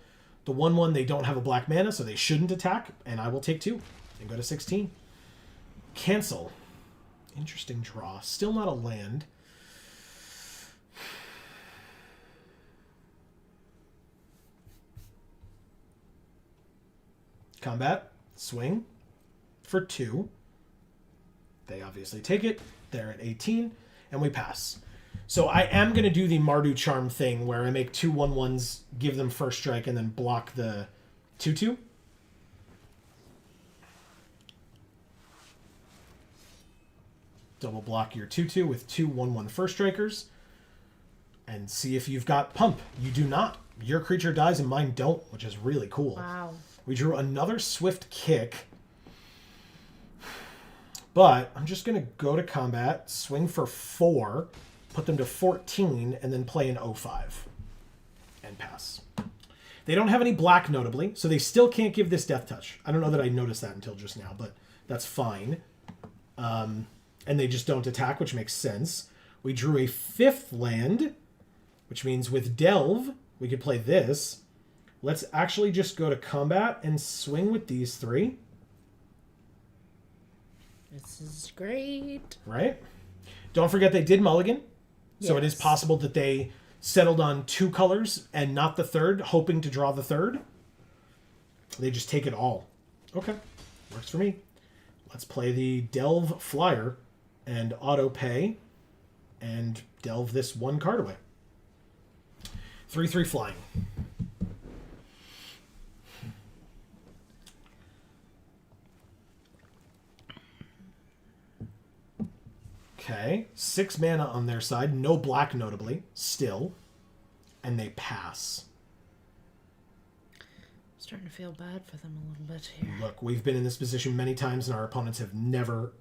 The 1/1, they don't have a black mana, so they shouldn't attack, and I will take 2 and go to 16. Cancel. Interesting draw. Still not a land. Combat. Swing. For 2. They obviously take it. They're at 18. And we pass. So I am going to do the Mardu Charm thing where I make 2 1/1s, give them first strike, and then block the 2/2. Double block your 2/2 with 2 1/1 first strikers. And see if you've got pump. You do not. Your creature dies and mine don't, which is really cool. Wow. We drew another Swift Kick. But I'm just going to go to combat, swing for 4, put them to 14, and then play an 0/5. And pass. They don't have any black, notably, so they still can't give this Death Touch. I don't know that I noticed that until just now, but that's fine. And they just don't attack, which makes sense. We drew a 5th land, which means with Delve, we could play this. Let's actually just go to combat and swing with these 3. This is great. Right? Don't forget they did mulligan. So it is Yes. possible that they settled on 2 colors and not the 3rd, hoping to draw the 3rd. They just take it all. Okay. Works for me. Let's play the Delve Flyer and auto pay and delve this 1 card away. 3/3 flying. Okay, 6 mana on their side, no black notably, still, and they pass. Starting to feel bad for them a little bit here. Look, we've been in this position many times, and our opponents have never,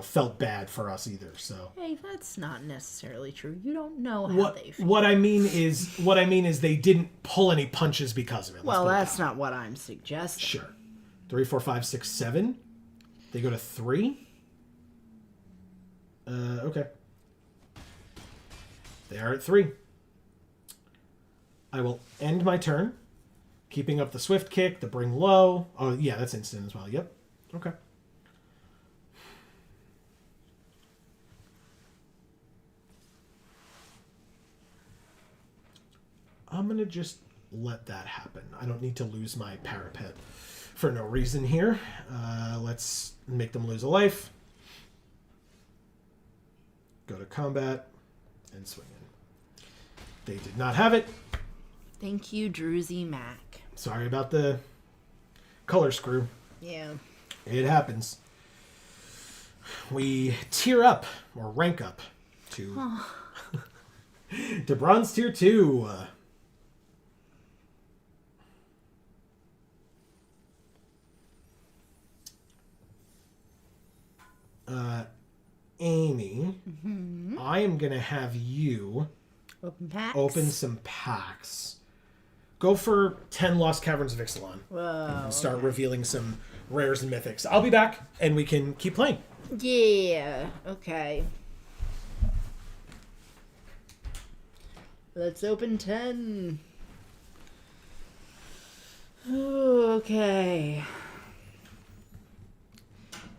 felt bad for us either. So Hey, that's not necessarily true. You don't know how what they feel. what I mean is they didn't pull any punches because of it. Well, that's not what I'm suggesting. Sure. 3, 4, 5, 6, 7. They go to 3. Okay. They are at 3. I will end my turn, keeping up the Swift Kick, the Bring Low. Oh, yeah, that's instant as well. Yep. Okay. I'm going to just let that happen. I don't need to lose my parapet for no reason here. Let's make them lose a life. Go to combat and swing in. They did not have it. Thank you, Druzy Mac. Sorry about the color screw. Yeah. It happens. We tier up, or rank up, to, to Bronze Tier 2. Amy, I am going to have you Open packs. open some packs. Go for 10 Lost Caverns of Ixalan. Whoa. And start revealing some rares and mythics. I'll be back, and we can keep playing. Yeah. Okay. Let's open 10. Okay.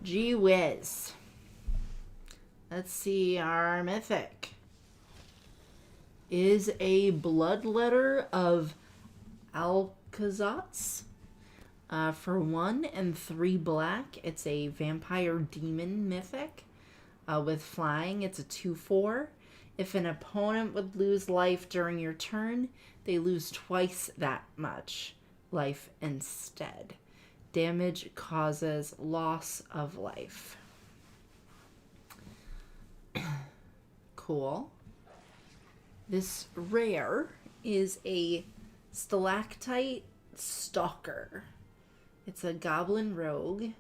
Gee whiz. Let's see, our mythic is a Bloodletter of Alcazatz. For 1 and 3 black, it's a Vampire Demon mythic. With flying, it's a 2/4. If an opponent would lose life during your turn, they lose twice that much life instead. Damage causes loss of life. Cool. This rare is a Stalactite Stalker. It's a Goblin Rogue.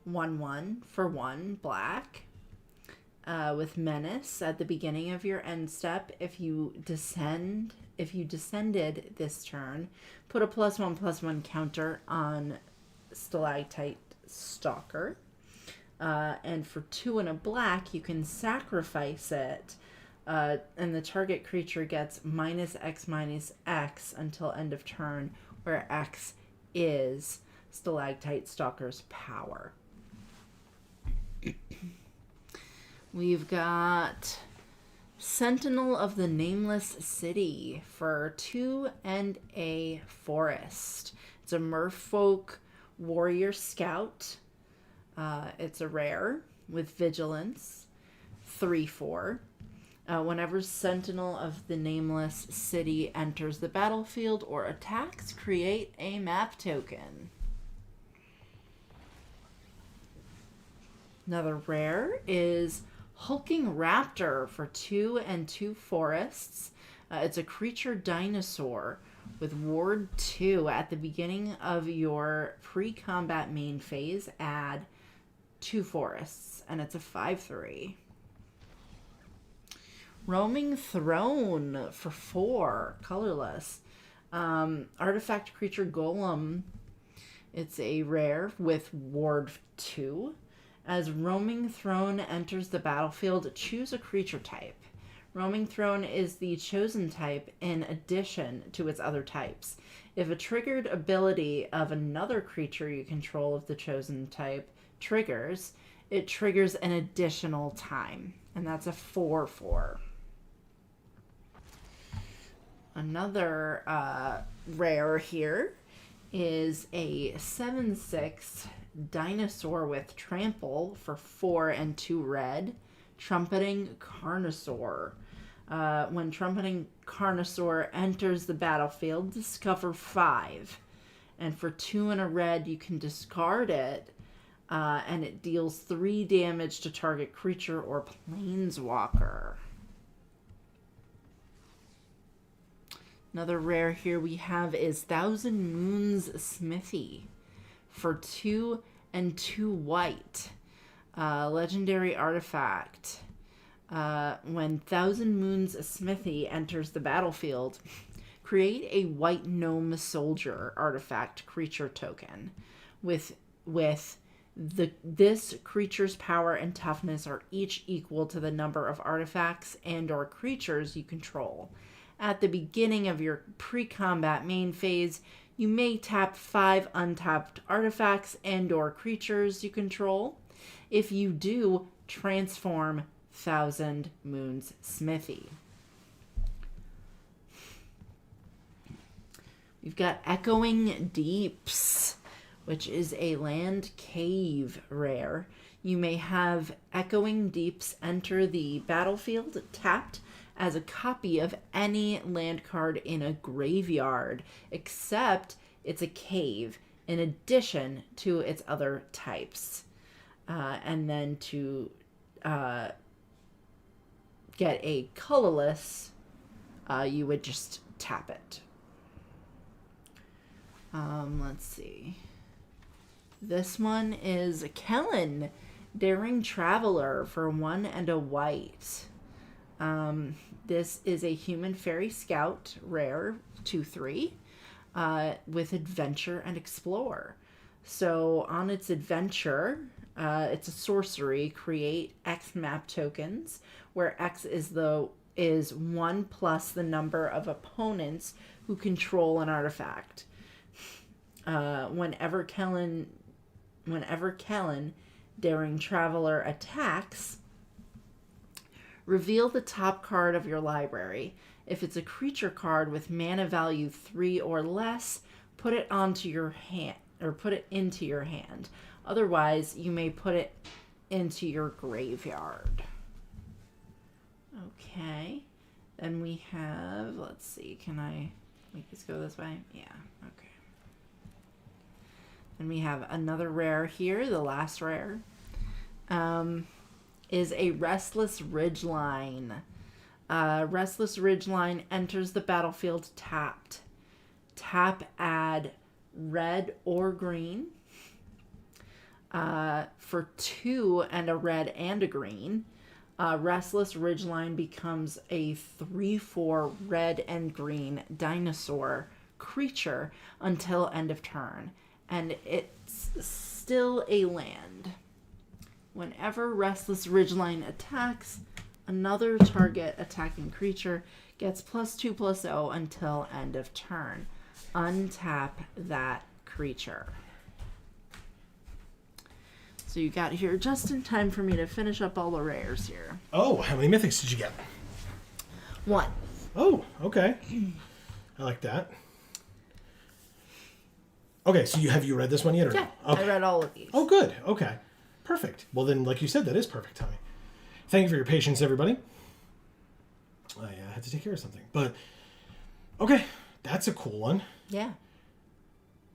1/1 for 1 black. with Menace at the beginning of your end step. If you descended this turn, put a +1/+1 counter on Stalactite Stalker. And for 2 and a black, you can sacrifice it, and the target creature gets -X/-X until end of turn, where X is Stalactite Stalker's power. We've got Sentinel of the Nameless City for 2 and a forest. It's a merfolk warrior scout. It's a rare with vigilance, 3/4. Whenever Sentinel of the Nameless City enters the battlefield or attacks, create a map token. Another rare is Hulking Raptor for 2 and 2 forests. It's a creature dinosaur with Ward 2. At the beginning of your pre-combat main phase, add 2 forests, and it's a 5/3. Roaming Throne for 4, colorless. Artifact creature Golem. It's a rare with Ward 2. As Roaming Throne enters the battlefield, choose a creature type. Roaming Throne is the chosen type in addition to its other types. If a triggered ability of another creature you control of the chosen type triggers, it triggers an additional time, and that's a 4/4. Another rare here is a 7/6 dinosaur with trample for 4 and 2 red, Trumpeting Carnosaur. When Trumpeting Carnosaur enters the battlefield, discover 5. And for 2 and a red, you can discard it, and it deals 3 damage to target creature or planeswalker. Another rare here we have is Thousand Moons Smithy for 2 and 2 white. Legendary artifact. When Thousand Moons Smithy enters the battlefield, create a white gnome soldier artifact creature token. With this creature's power and toughness are each equal to the number of artifacts and or creatures you control. At the beginning of your pre-combat main phase, you may tap 5 untapped artifacts and or creatures you control. If you do, transform Thousand Moons Smithy. We've got Echoing Deeps, which is a land cave rare. You may have Echoing Deeps enter the battlefield tapped as a copy of any land card in a graveyard, except it's a cave, in addition to its other types. And then to get a colorless, you would just tap it. Let's see. This one is Kellen, Daring Traveler for 1 and a white. This is a human fairy scout, rare, 2/3, with adventure and explore. So on its adventure, it's a sorcery. Create X map tokens, where X is 1 plus the number of opponents who control an artifact. Whenever Kellen, Daring Traveler attacks, reveal the top card of your library. If it's a creature card with mana value 3 or less, put it onto your hand or put it into your hand. Otherwise, you may put it into your graveyard. Okay. Then we have, let's see, can I make this go this way? Yeah, okay. Then we have another rare here, the last rare. Is a Restless Ridgeline. Restless Ridgeline enters the battlefield tapped. Tap, add red or green. For 2 and a red and a green. Restless Ridgeline becomes a 3/4 red and green dinosaur creature until end of turn. And it's still a land. Whenever Restless Ridgeline attacks, another target attacking creature gets +2/+0 until end of turn. Untap that creature. So you got here just in time for me to finish up all the rares here. Oh, how many mythics did you get? 1. Oh, okay. I like that. Okay, so have you read this one yet? Or Yeah, no? Okay. I read all of these. Oh, good. Okay. Perfect. Well, then, like you said, that is perfect timing. Thank you for your patience, everybody. I had to take care of something. But, okay, that's a cool one. Yeah.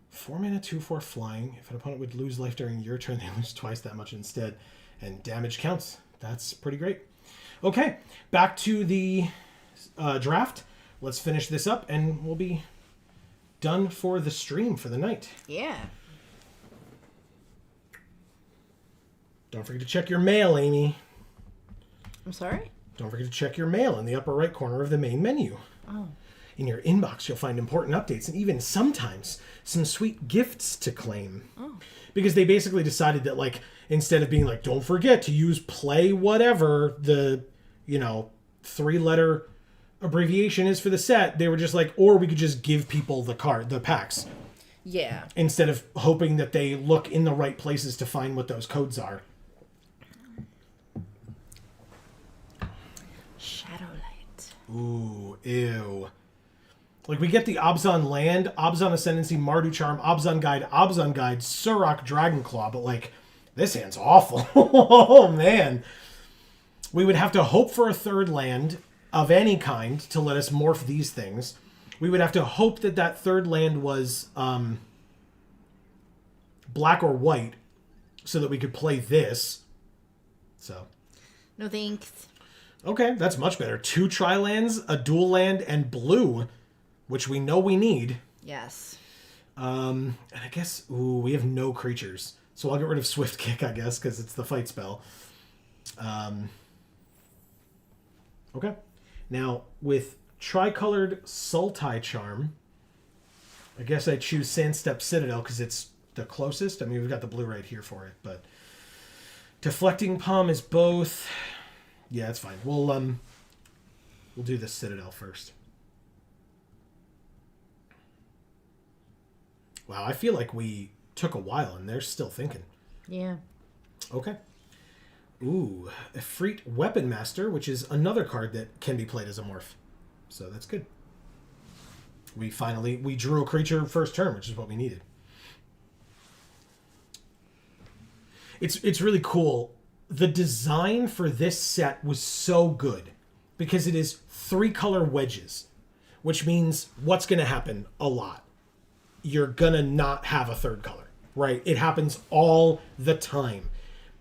4 mana, 2/4 flying. If an opponent would lose life during your turn, they lose twice that much instead. And damage counts. That's pretty great. Okay, back to the draft. Let's finish this up, and we'll be done for the stream for the night. Yeah. Don't forget to check your mail, Amy. I'm sorry? Don't forget to check your mail in the upper right corner of the main menu. Oh. In your inbox, you'll find important updates and even sometimes some sweet gifts to claim. Oh. Because they basically decided that, like, instead of being like, don't forget to use play whatever the, 3-letter abbreviation is for the set, they were just like, or we could just give people the packs. Yeah. Instead of hoping that they look in the right places to find what those codes are. Shadowlight. Ooh, ew. Like, we get the Abzan Land, Abzan Ascendancy, Mardu Charm, Abzan Guide, Surrak Dragonclaw, but, like, this hand's awful. Oh, man. We would have to hope for a third land of any kind to let us morph these things. We would have to hope that that third land was black or white so that we could play this. So. No thanks. Okay, that's much better. 2 tri-lands, a dual land, and blue, which we know we need. Yes. And I guess, we have no creatures. So I'll get rid of Swift Kick, I guess, because it's the fight spell. Okay. Now, with tricolored Sultai Charm, I guess I choose Sandstep Citadel because it's the closest. I mean, we've got the blue right here for it, but Deflecting Palm is both. Yeah, it's fine. We'll do the Citadel first. Wow, I feel like we took a while and they're still thinking. Yeah. Okay. Ooh, Efreet Weapon Master, which is another card that can be played as a morph. So that's good. We drew a creature first turn, which is what we needed. It's really cool. The design for this set was so good because it is 3-color wedges, which means what's going to happen a lot. You're going to not have a third color, right? It happens all the time.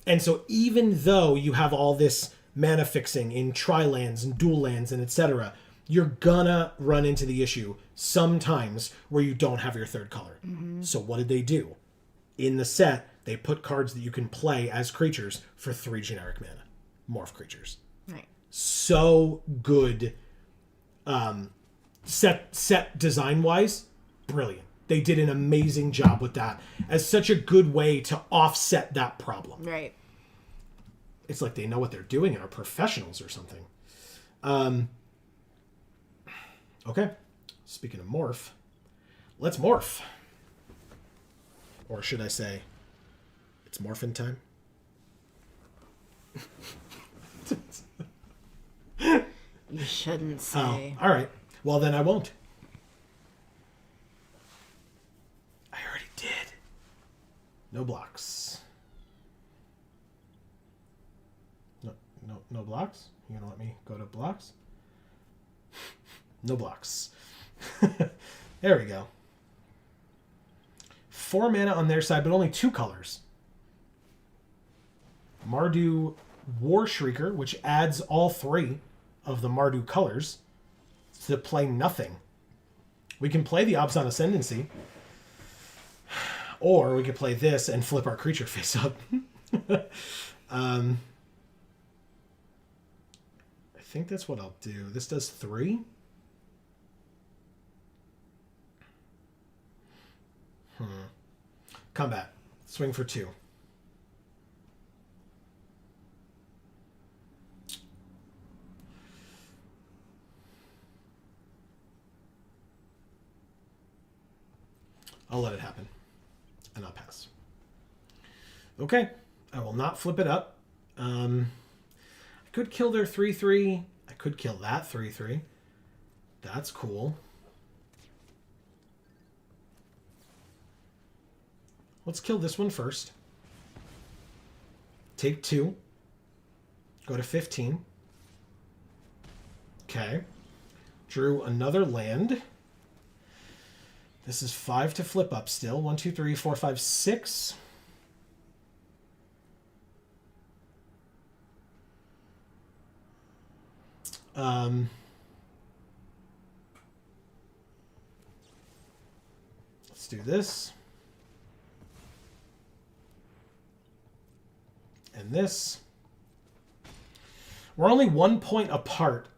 And so even though you have all this mana fixing in tri-lands and dual lands and etc., you're gonna run into the issue sometimes where you don't have your third color. Mm-hmm. So what did they do? In the set, they put cards that you can play as creatures for 3 generic mana. Morph creatures. Right. So good. Set design-wise, brilliant. They did an amazing job with that as such a good way to offset that problem. Right. It's like they know what they're doing and are professionals or something. Okay. Speaking of morph, let's morph. Or should I say, it's morphin' time? You shouldn't say. Oh, all right. Well, then I won't. I already did. No blocks. No blocks? You gonna let me go to blocks? No blocks. There we go. 4 mana on their side, but only 2 colors. Mardu War Shrieker, which adds all 3 of the Mardu colors to play nothing. We can play the Abzan Ascendancy, or we could play this and flip our creature face up. think that's what I'll do. This does 3. Combat. Swing for 2. I'll let it happen. And I'll pass. Okay. I will not flip it up. I could kill their 3/3. I could kill that 3/3. That's cool. Let's kill this one first. Take 2. Go to 15. Okay. Drew another land. This is 5 to flip up still. 1, 2, 3, 4, 5, 6. Let's do this. And this. We're only 1 point apart,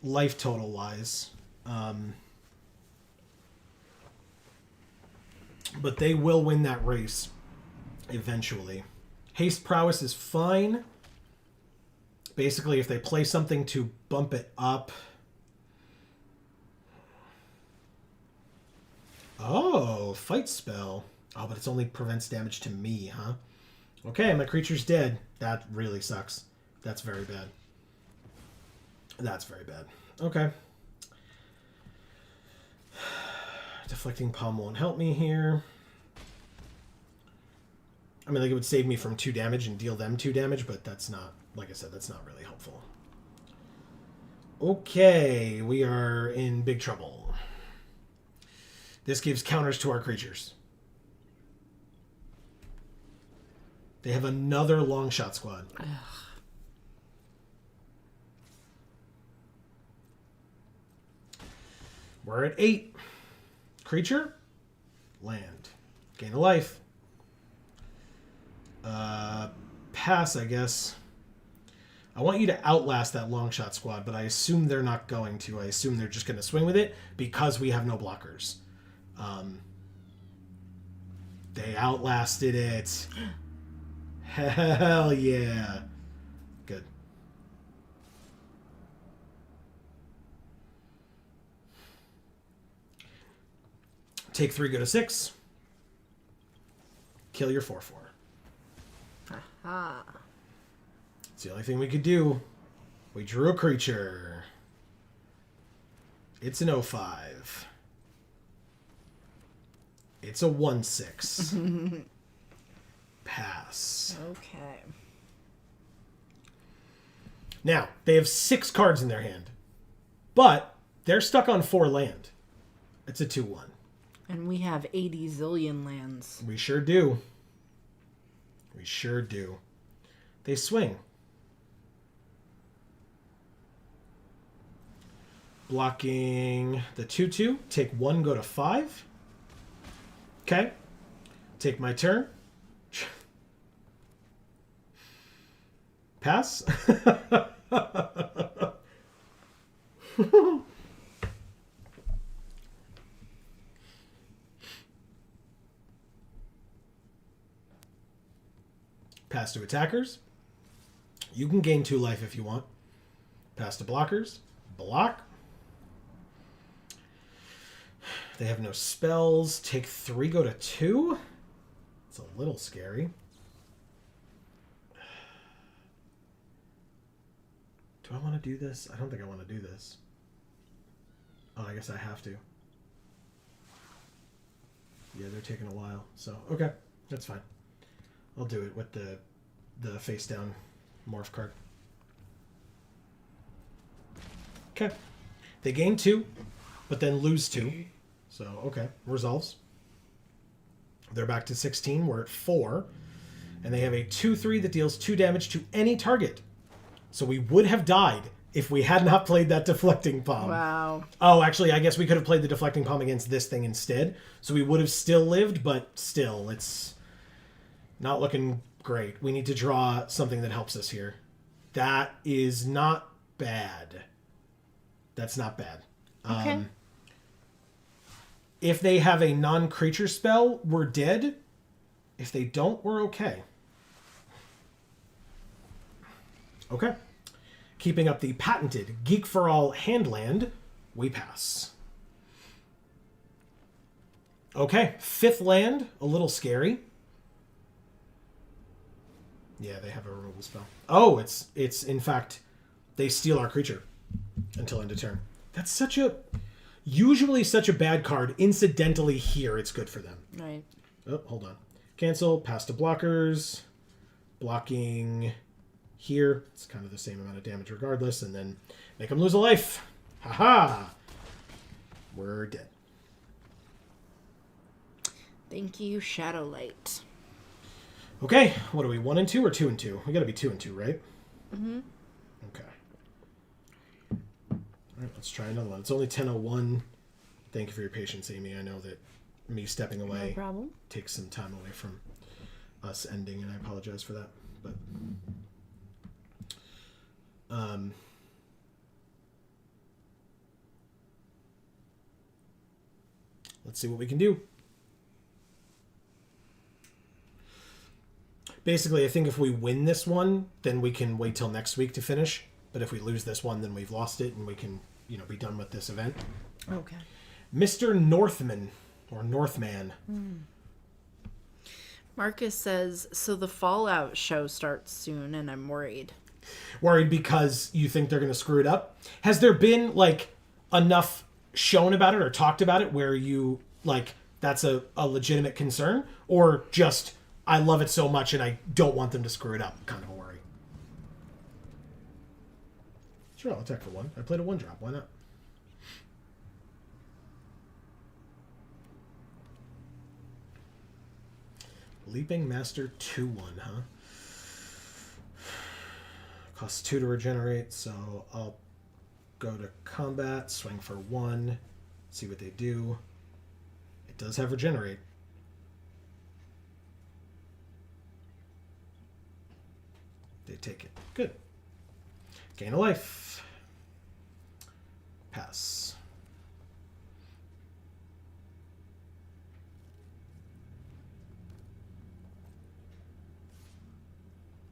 life total wise. But they will win that race eventually. Haste prowess is fine. Basically, if they play something to bump it up. Oh, fight spell. Oh, but it only prevents damage to me, huh? Okay, my creature's dead. That really sucks. That's very bad. That's very bad. Okay. Deflecting Palm won't help me here. I mean, like, it would save me from 2 damage and deal them 2 damage, but that's not, like I said, that's not really helpful. Okay, we are in big trouble. This gives counters to our creatures. They have another long shot squad. Ugh. We're at 8. Creature. Land. Gain a life. Pass, I guess. I want you to outlast that long shot squad, but I assume they're not going to. I assume they're just going to swing with it because we have no blockers. They outlasted it. Hell yeah. Good. Take 3, go to 6. Kill your 4/4. Aha. It's the only thing we could do. We drew a creature. It's an 05. It's a 1/6. Pass. Okay. Now, they have 6 cards in their hand. But they're stuck on 4 land. It's a 2/1. And we have 80 zillion lands. We sure do. We sure do. They swing. Blocking the 2/2. Take 1, go to 5. Okay. Take my turn. Pass. Pass to attackers. You can gain 2 life if you want. Pass to blockers. Block. They have no spells. Take 3, go to 2. It's a little scary. Do I want to do this? I don't think I want to do this. Oh, I guess I have to. Yeah, they're taking a while. So, okay. That's fine. I'll do it with the face down morph card. Okay. They gain 2, but then lose 2. So, okay. Resolves. They're back to 16. We're at 4. And they have a 2/3 that deals 2 damage to any target. So we would have died if we had not played that Deflecting Palm. Wow. Oh, actually, I guess we could have played the Deflecting Palm against this thing instead. So we would have still lived, but still, it's not looking great. We need to draw something that helps us here. That is not bad. That's not bad. Okay. If they have a non-creature spell, we're dead. If they don't, we're okay. Okay. Keeping up the patented Geek for All Handland, we pass. Okay, 5th land, a little scary. Yeah, they have a removal spell. Oh, it's in fact, they steal our creature until end of turn. That's usually such a bad card. Incidentally here, it's good for them. Right. Oh, hold on. Cancel, pass to blockers. Blocking here. It's kind of the same amount of damage regardless, and then make them lose a life. Haha! We're dead. Thank you, Shadowlight. Okay, what are we, 1 and 2 or 2 and 2? We gotta be 2 and 2, right? Mm-hmm. Okay. Alright, let's try another one. It's only 10:01. Thank you for your patience, Amy. I know that me stepping away No problem. takes some time away from us ending, and I apologize for that. But let's see what we can do. Basically, I think if we win this one, then we can wait till next week to finish. But if we lose this one, then we've lost it, and we can, be done with this event. Okay. Mr. Northman, or Northman. Marcus says, so the Fallout show starts soon, and I'm worried. Worried because you think they're going to screw it up? Has there been, enough shown about it or talked about it where you, that's a legitimate concern? Or just, I love it so much and I don't want them to screw it up kind of a worry? Sure, I'll attack for 1. I played a 1-drop. Why not? Leaping Master 2-1, huh? Costs 2 to regenerate, so I'll go to combat, swing for 1, see what they do. It does have regenerate. They take it. Good. Gain a life. Pass.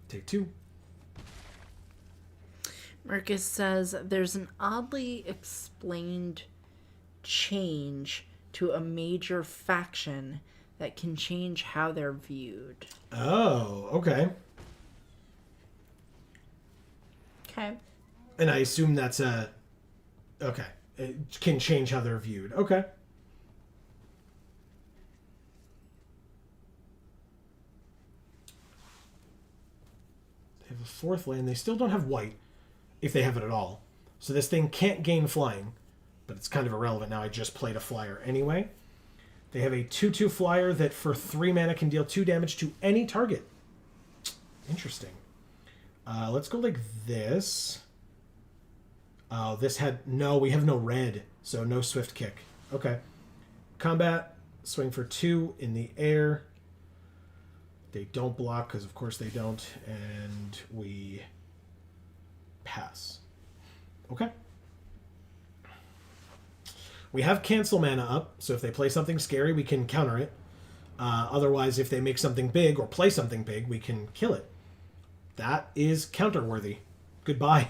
Take 2. Marcus says there's an oddly explained change to a major faction that can change how they're viewed. Oh, okay. Okay. And I assume that's okay. It can change how they're viewed. Okay. They have a 4th land. They still don't have white, if they have it at all. So this thing can't gain flying, but it's kind of irrelevant now. I just played a flyer anyway. They have a 2/2 flyer that for 3 mana can deal 2 damage to any target. Interesting. Let's go like this. Oh, this had... No, we have no red, so no swift kick. Okay. Combat, swing for 2 in the air. They don't block, because of course they don't, and we pass. Okay. We have cancel mana up, so if they play something scary, we can counter it. Otherwise, if they make something big or play something big, we can kill it. That is counter-worthy. Goodbye.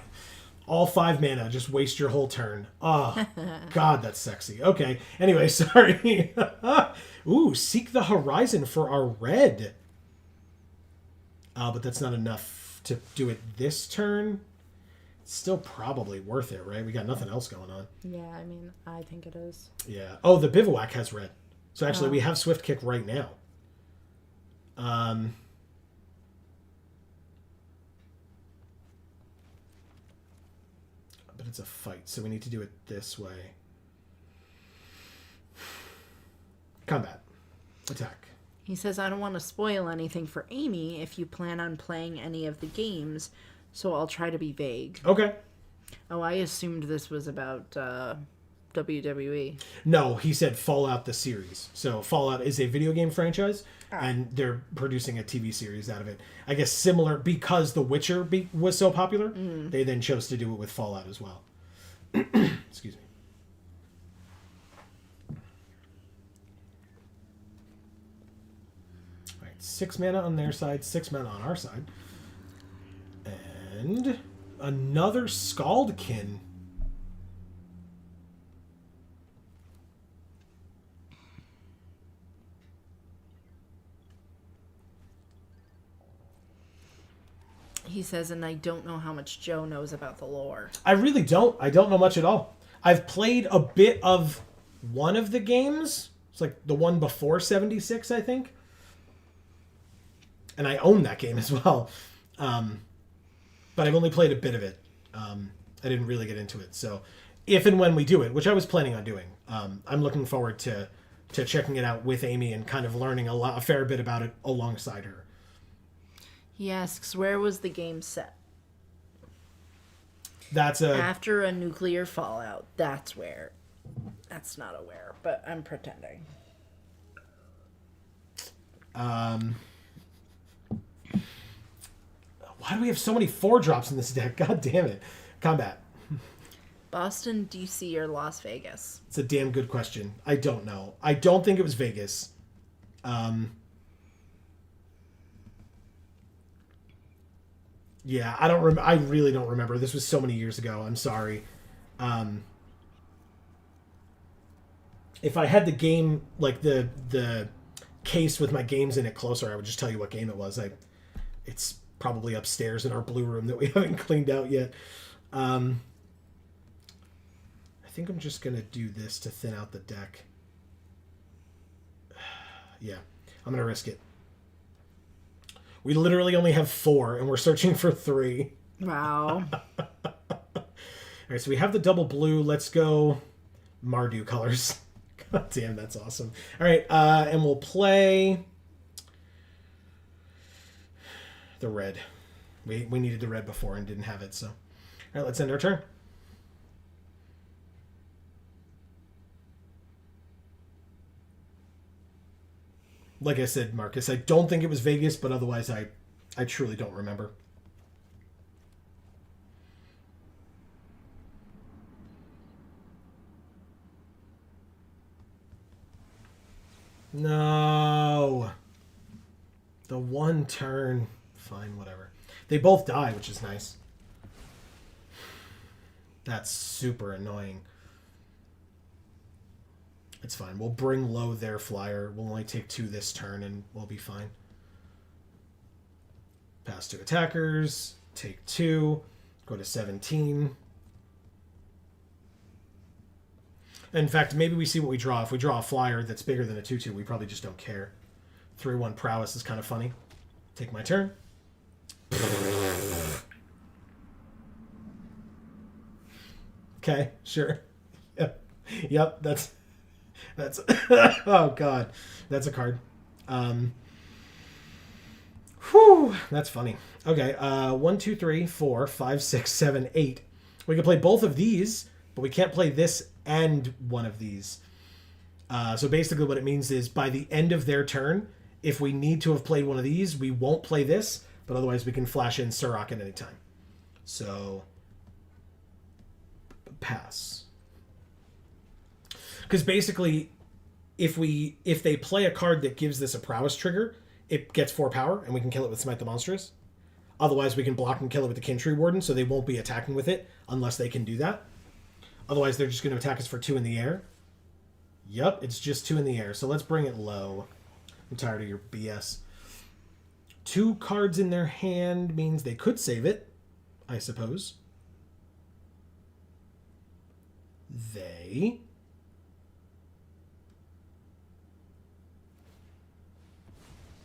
All 5 mana, just waste your whole turn. Oh, God, that's sexy. Okay, anyway, sorry. Ooh, Seek the Horizon for our red. But that's not enough to do it this turn. It's still probably worth it, right? We got nothing else going on. Yeah, I mean, I think it is. Yeah. Oh, the Bivouac has red. So actually, we have Swift Kick right now. But it's a fight, so we need to do it this way. Combat. Attack. He says, I don't want to spoil anything for Amy if you plan on playing any of the games, so I'll try to be vague. Okay. Oh, I assumed this was about WWE. No, he said Fallout the series. So Fallout is a video game franchise, and they're producing a TV series out of it. I guess similar because The Witcher was so popular, they then chose to do it with Fallout as well. Excuse me. All right, 6 mana on their side, 6 mana on our side. And another Scaldkin. He says, and I don't know how much Joe knows about the lore. I really don't. I don't know much at all. I've played a bit of one of the games. It's like the one before 76, I think. And I own that game as well. But I've only played a bit of it. I didn't really get into it. So if and when we do it, which I was planning on doing, I'm looking forward to checking it out with Amy and kind of learning a fair bit about it alongside her. He asks, where was the game set? That's after a nuclear fallout. That's where. That's not a where, but I'm pretending. Why do we have so many 4-drops in this deck? God damn it. Combat. Boston, DC, or Las Vegas? It's a damn good question. I don't know. I don't think it was Vegas. Yeah, I don't I really don't remember. This was so many years ago. I'm sorry. If I had the game, like the case with my games in it closer, I would just tell you what game it was. It's probably upstairs in our blue room that we haven't cleaned out yet. I think I'm just going to do this to thin out the deck. Yeah, I'm going to risk it. We literally only have 4, and we're searching for 3. Wow. All right, so we have the double blue. Let's go Mardu colors. God damn, that's awesome. All right, and we'll play the red. We needed the red before and didn't have it, so. All right, let's end our turn. Like I said, Marcus, I don't think it was Vegas, but otherwise I truly don't remember. No. The one turn. Fine, whatever. They both die, which is nice. That's super annoying. It's fine. We'll bring low their flyer. We'll only take 2 this turn and we'll be fine. Pass 2 attackers. Take 2. Go to 17. In fact, maybe we see what we draw. If we draw a flyer that's bigger than a 2/2, we probably just don't care. 3/1 prowess is kind of funny. Take my turn. Okay, sure. Yep, that's oh god, that's a card. Whew, that's funny. Okay, 1, 2, 3, 4, 5, 6, 7, 8. We can play both of these, but we can't play this and one of these. So basically what it means is by the end of their turn, if we need to have played one of these, we won't play this, but otherwise we can flash in Surrak at any time. So, pass. Because basically, if they play a card that gives this a prowess trigger, it gets 4 power, and we can kill it with Smite the Monstrous. Otherwise, we can block and kill it with the Kintree Warden, so they won't be attacking with it unless they can do that. Otherwise, they're just going to attack us for 2 in the air. Yep, it's just 2 in the air, so let's bring it low. I'm tired of your BS. 2 cards in their hand means they could save it, I suppose. They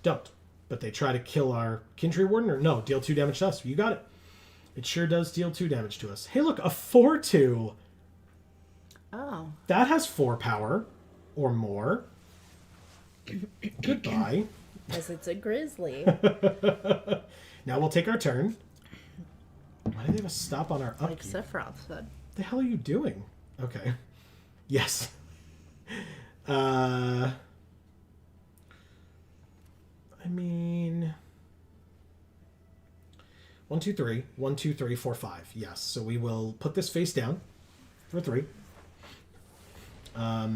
don't. But they try to kill our Kintree Warden, or no, deal 2 damage to us. You got it. It sure does deal 2 damage to us. Hey, look, a 4/2. Oh. That has 4 power or more. Goodbye. Because it's a grizzly. Now we'll take our turn. Why do they have a stop on our upkeep? Like Sephiroth said. The hell are you doing? Okay. Yes. I mean, 1, 2, 3. 1, 2, 3, 4, 5. Yes. So we will put this face down for 3. That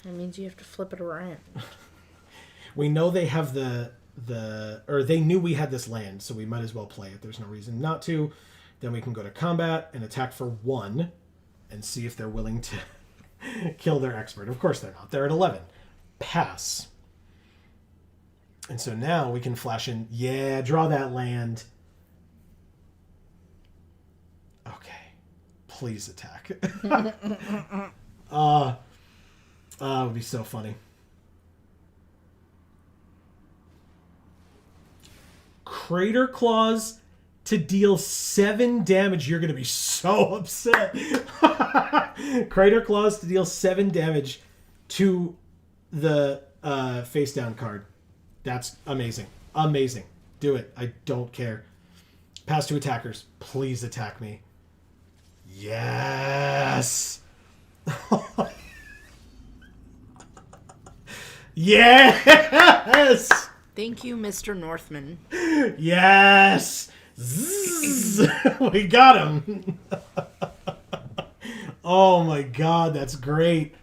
means you have to flip it around. We know they have or they knew we had this land, so we might as well play it. There's no reason not to. Then we can go to combat and attack for 1 and see if they're willing to kill their expert. Of course they're not. They're at 11. Pass. And so now we can flash in. Yeah, draw that land. Okay. Please attack. It would be so funny. Crater Claws to deal 7 damage. You're going to be so upset. Crater Claws to deal 7 damage to the face down card. That's amazing. Amazing. Do it. I don't care. Pass to attackers. Please attack me. Yes. Yes. Thank you, Mr. Northman. Yes. Zzz. We got him. Oh my god, that's great.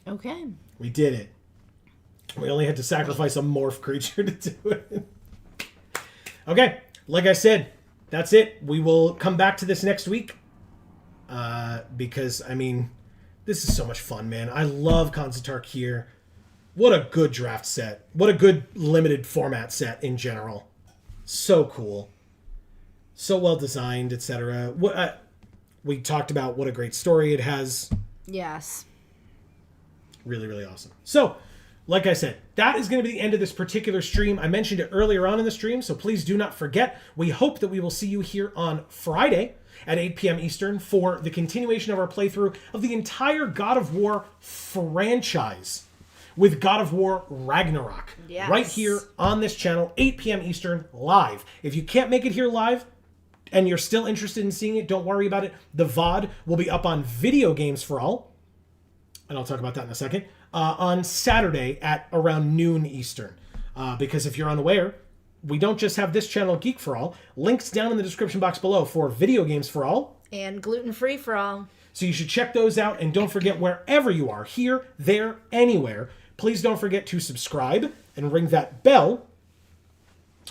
Okay. We did it. We only had to sacrifice a morph creature to do it. Okay, like I said, that's it. We will come back to this next week. Because, I mean, this is so much fun, man. I love Khans of Tarkir. What a good draft set. What a good limited format set in general. So cool. So well designed, etc. We talked about what a great story it has. Yes. Really, really awesome. So, like I said, that is going to be the end of this particular stream. I mentioned it earlier on in the stream, so please do not forget. We hope that we will see you here on Friday at 8 p.m. Eastern for the continuation of our playthrough of the entire God of War franchise with God of War Ragnarok. Yes. Right here on this channel, 8 p.m. Eastern, live. If you can't make it here live and you're still interested in seeing it, don't worry about it. The VOD will be up on Video Games for All, and I'll talk about that in a second, on Saturday at around noon Eastern. Because if you're unaware, we don't just have this channel, Geek for All. Links down in the description box below for Video Games for All. And Gluten Free for All. So you should check those out. And don't forget, wherever you are, here, there, anywhere, please don't forget to subscribe and ring that bell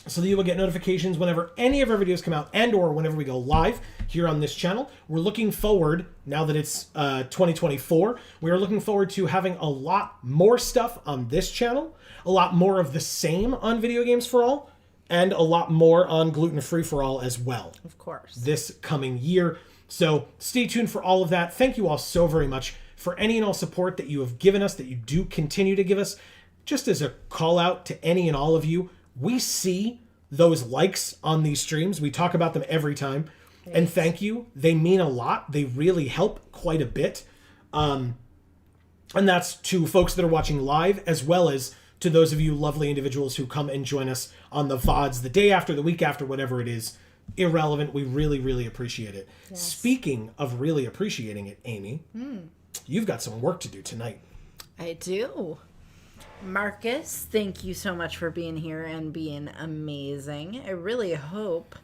so that you will get notifications whenever any of our videos come out and or whenever we go live here on this channel. We're looking forward, now that it's 2024, we are looking forward to having a lot more stuff on this channel, a lot more of the same on Video Games for All, and a lot more on Gluten Free for All as well. Of course. This coming year. So stay tuned for all of that. Thank you all so very much for any and all support that you have given us, that you do continue to give us. Just as a call out to any and all of you, we see those likes on these streams. We talk about them every time. Right. And thank you. They mean a lot. They really help quite a bit. And that's to folks that are watching live, as well as to those of you lovely individuals who come and join us on the VODs the day after, the week after, whatever it is. Irrelevant. We really, really appreciate it. Yes. Speaking of really appreciating it, Amy, you've got some work to do tonight. I do. Marcus, thank you so much for being here and being amazing. I really hope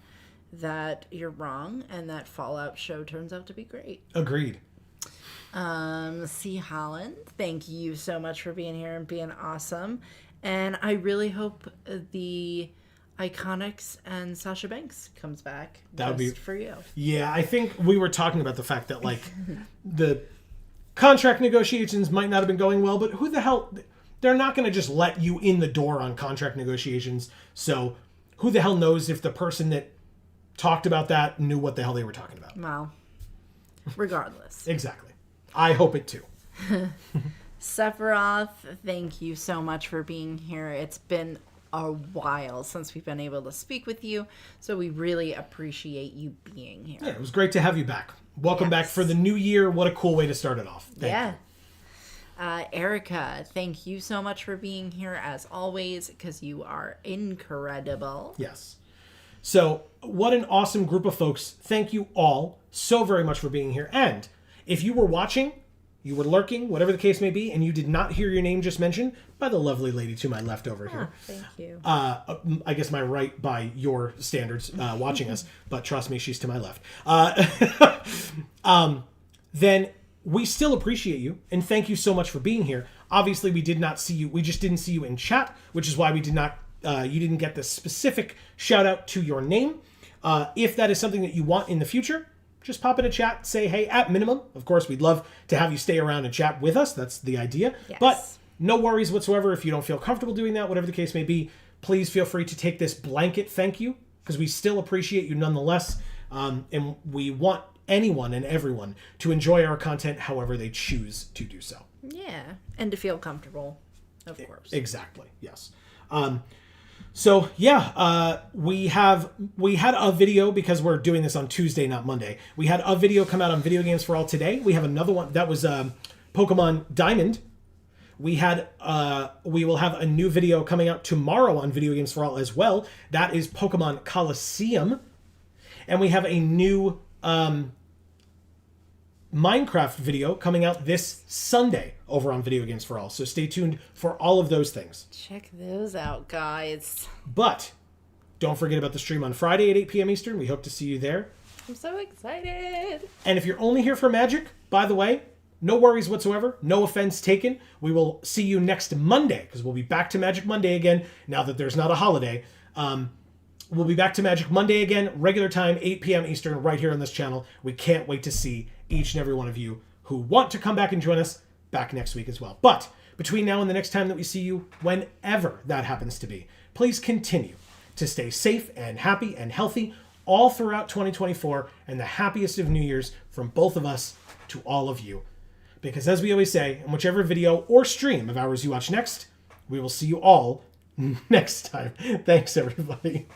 that you're wrong and that Fallout show turns out to be great. Agreed. C. Holland, thank you so much for being here and being awesome. And I really hope the Iconics and Sasha Banks comes back. That would be for you. Yeah, I think we were talking about the fact that like the contract negotiations might not have been going well, but who the hell, they're not going to just let you in the door on contract negotiations. So who the hell knows if the person that talked about that knew what the hell they were talking about. Well, regardless. Exactly. I hope it too. Sephiroth, thank you so much for being here. It's been a while since we've been able to speak with you, so we really appreciate you being here. Yeah, it was great to have you back. Welcome back for the new year. What a cool way to start it off. Thank you. Erica, thank you so much for being here as always, because you are incredible. Yes. So what an awesome group of folks. Thank you all so very much for being here. And if you were watching, you were lurking, whatever the case may be, and you did not hear your name just mentioned by the lovely lady to my left over here. Thank you. I guess my right by your standards, watching us, but trust me, she's to my left. Then we still appreciate you, and thank you so much for being here. Obviously, we did not see you. We just didn't see you in chat, which is why we did not. You didn't get the specific shout out to your name. If that is something that you want in the future, just pop in a chat. Say hey. At minimum, of course, we'd love to have you stay around and chat with us. That's the idea. Yes. But no worries whatsoever if you don't feel comfortable doing that. Whatever the case may be, please feel free to take this blanket thank you, because we still appreciate you nonetheless, and we want anyone and everyone to enjoy our content however they choose to do so. Yeah, and to feel comfortable, of course. Exactly. Yes. So yeah, we had a video, because we're doing this on Tuesday, not Monday. We had a video come out on Video Games for All today. We have another one that was Pokemon Diamond. We will have a new video coming out tomorrow on Video Games for All as well. That is Pokemon Coliseum, and we have a new Minecraft video coming out this Sunday over on Video Games for All. So stay tuned for all of those things. Check those out, guys. But don't forget about the stream on Friday at 8 p.m. Eastern. We hope to see you there. I'm so excited. And if you're only here for Magic, by the way, no worries whatsoever. No offense taken. We will see you next Monday, because we'll be back to Magic Monday again now that there's not a holiday. We'll be back to Magic Monday again, regular time, 8 p.m. Eastern, right here on this channel. We can't wait to see each and every one of you who want to come back and join us back next week as well. But between now and the next time that we see you, whenever that happens to be, please continue to stay safe and happy and healthy all throughout 2024, and the happiest of New Year's from both of us to all of you. Because as we always say, in whichever video or stream of ours you watch next, we will see you all next time. Thanks, everybody.